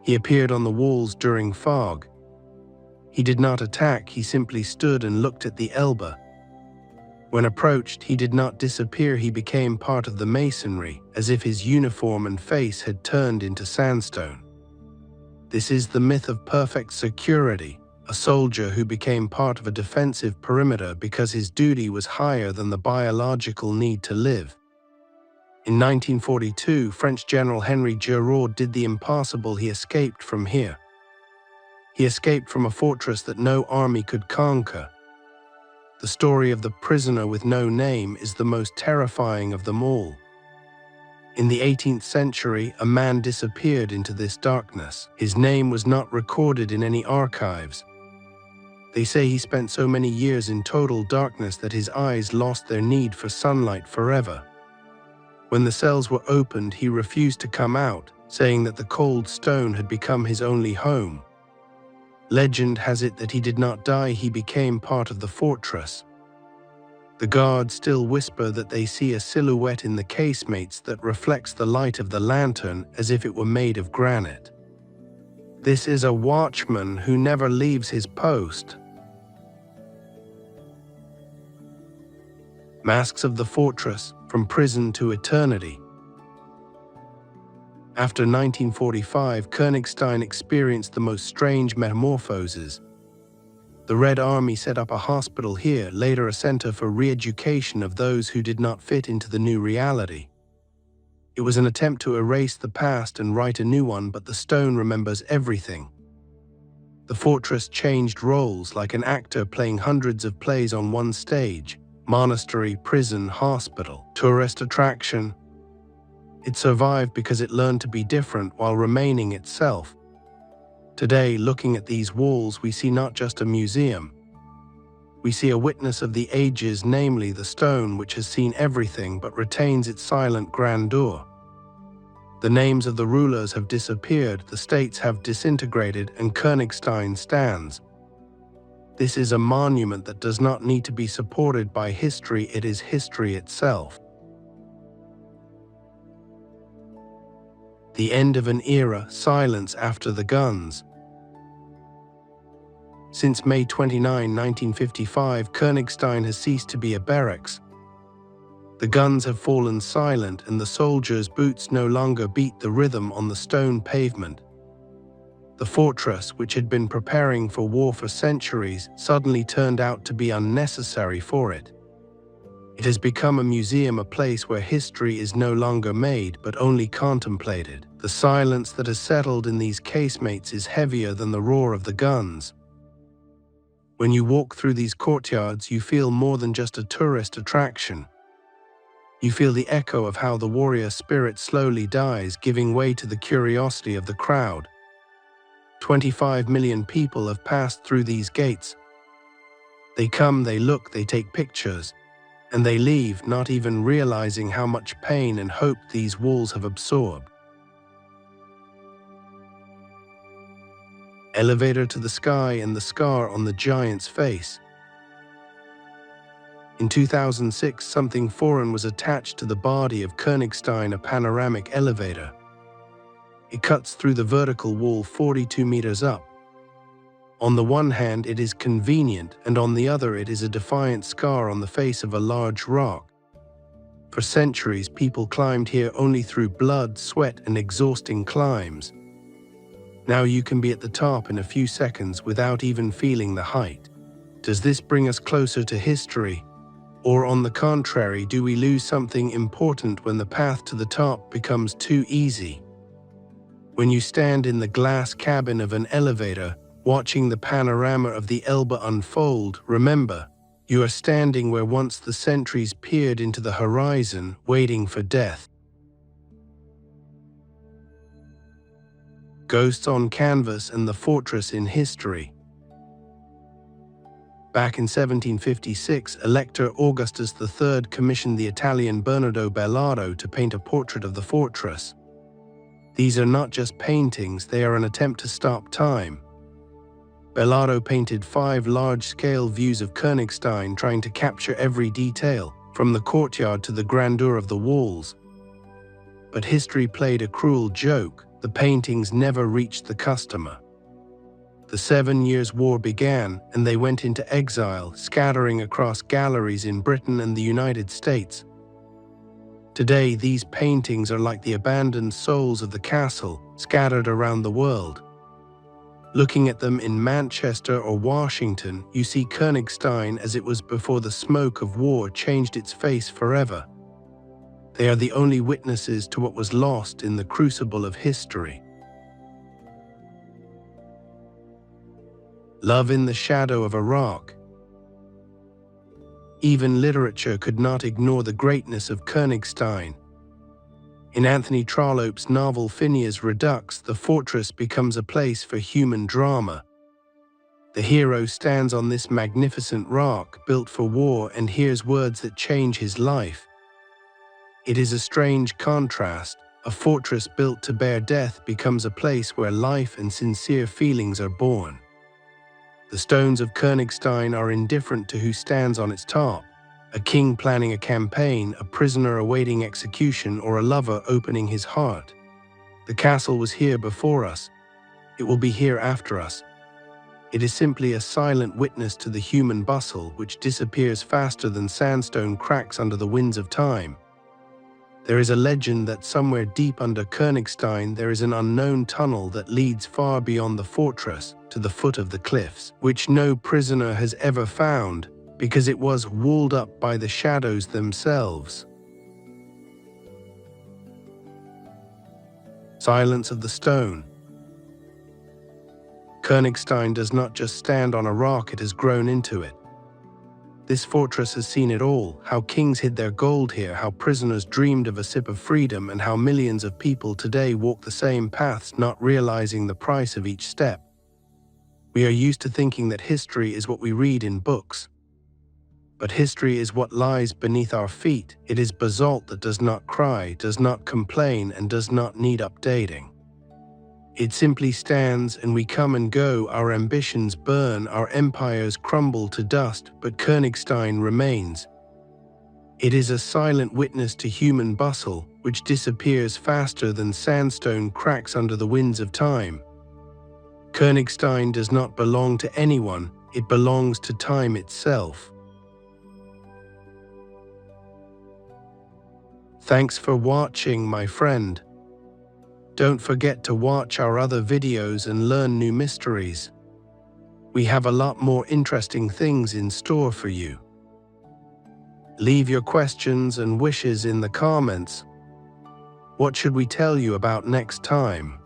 He appeared on the walls during fog. He did not attack, he simply stood and looked at the Elbe. When approached, he did not disappear, he became part of the masonry, as if his uniform and face had turned into sandstone. This is the myth of perfect security, a soldier who became part of a defensive perimeter because his duty was higher than the biological need to live. In 1942, French General Henry Giraud did the impossible. He escaped from here. He escaped from a fortress that no army could conquer. The story of the prisoner with no name is the most terrifying of them all. In the 18th century, a man disappeared into this darkness. His name was not recorded in any archives. They say he spent so many years in total darkness that his eyes lost their need for sunlight forever. When the cells were opened, he refused to come out, saying that the cold stone had become his only home. Legend has it that he did not die, he became part of the fortress. The guards still whisper that they see a silhouette in the casemates that reflects the light of the lantern as if it were made of granite. This is a watchman who never leaves his post. Masks of the fortress, from prison to eternity. After 1945, Königstein experienced the most strange metamorphoses. The Red Army set up a hospital here, later a center for re-education of those who did not fit into the new reality. It was an attempt to erase the past and write a new one, but the stone remembers everything. The fortress changed roles like an actor playing hundreds of plays on one stage: monastery, prison, hospital, tourist attraction. It survived because it learned to be different while remaining itself. Today, looking at these walls, we see not just a museum. We see a witness of the ages, namely the stone which has seen everything but retains its silent grandeur. The names of the rulers have disappeared, the states have disintegrated, and Königstein stands. This is a monument that does not need to be supported by history, it is history itself. The end of an era, silence after the guns. Since May 29, 1955, Königstein has ceased to be a barracks. The guns have fallen silent and the soldiers' boots no longer beat the rhythm on the stone pavement. The fortress, which had been preparing for war for centuries, suddenly turned out to be unnecessary for it. It has become a museum, a place where history is no longer made, but only contemplated. The silence that has settled in these casemates is heavier than the roar of the guns. When you walk through these courtyards, you feel more than just a tourist attraction. You feel the echo of how the warrior spirit slowly dies, giving way to the curiosity of the crowd. 25 million people have passed through these gates. They come, they look, they take pictures, and they leave, not even realizing how much pain and hope these walls have absorbed. Elevator to the sky and the scar on the giant's face. In 2006, something foreign was attached to the body of Königstein, a panoramic elevator. It cuts through the vertical wall 42 meters up. On the one hand, it is convenient, and on the other, it is a defiant scar on the face of a large rock. For centuries, people climbed here only through blood, sweat, and exhausting climbs. Now you can be at the top in a few seconds without even feeling the height. Does this bring us closer to history? Or on the contrary, do we lose something important when the path to the top becomes too easy? When you stand in the glass cabin of an elevator, watching the panorama of the Elbe unfold, remember, you are standing where once the sentries peered into the horizon, waiting for death. Ghosts on canvas and the fortress in history. Back in 1756, Elector Augustus III commissioned the Italian Bernardo Bellardo to paint a portrait of the fortress. These are not just paintings, they are an attempt to stop time. Bellardo painted 5 large-scale views of Königstein, trying to capture every detail, from the courtyard to the grandeur of the walls. But history played a cruel joke. The paintings never reached the customer. The 7 Years' War began, and they went into exile, scattering across galleries in Britain and the United States. Today, these paintings are like the abandoned souls of the castle, scattered around the world. Looking at them in Manchester or Washington, you see Königstein as it was before the smoke of war changed its face forever. They are the only witnesses to what was lost in the crucible of history. Love in the shadow of a rock. Even literature could not ignore the greatness of Königstein. In Anthony Trollope's novel Phineas Redux, the fortress becomes a place for human drama. The hero stands on this magnificent rock built for war and hears words that change his life. It is a strange contrast. A fortress built to bear death becomes a place where life and sincere feelings are born. The stones of Königstein are indifferent to who stands on its top. A king planning a campaign, a prisoner awaiting execution, or a lover opening his heart. The castle was here before us. It will be here after us. It is simply a silent witness to the human bustle which disappears faster than sandstone cracks under the winds of time. There is a legend that somewhere deep under Königstein there is an unknown tunnel that leads far beyond the fortress to the foot of the cliffs, which no prisoner has ever found because it was walled up by the shadows themselves. Silence of the stone. Königstein does not just stand on a rock, it has grown into it. This fortress has seen it all, how kings hid their gold here, how prisoners dreamed of a sip of freedom, and how millions of people today walk the same paths, not realizing the price of each step. We are used to thinking that history is what we read in books. But history is what lies beneath our feet. It is basalt that does not cry, does not complain, and does not need updating. It simply stands, and we come and go, our ambitions burn, our empires crumble to dust, but Königstein remains. It is a silent witness to human bustle, which disappears faster than sandstone cracks under the winds of time. Königstein does not belong to anyone, it belongs to time itself. Thanks for watching, my friend. Don't forget to watch our other videos and learn new mysteries. We have a lot more interesting things in store for you. Leave your questions and wishes in the comments. What should we tell you about next time?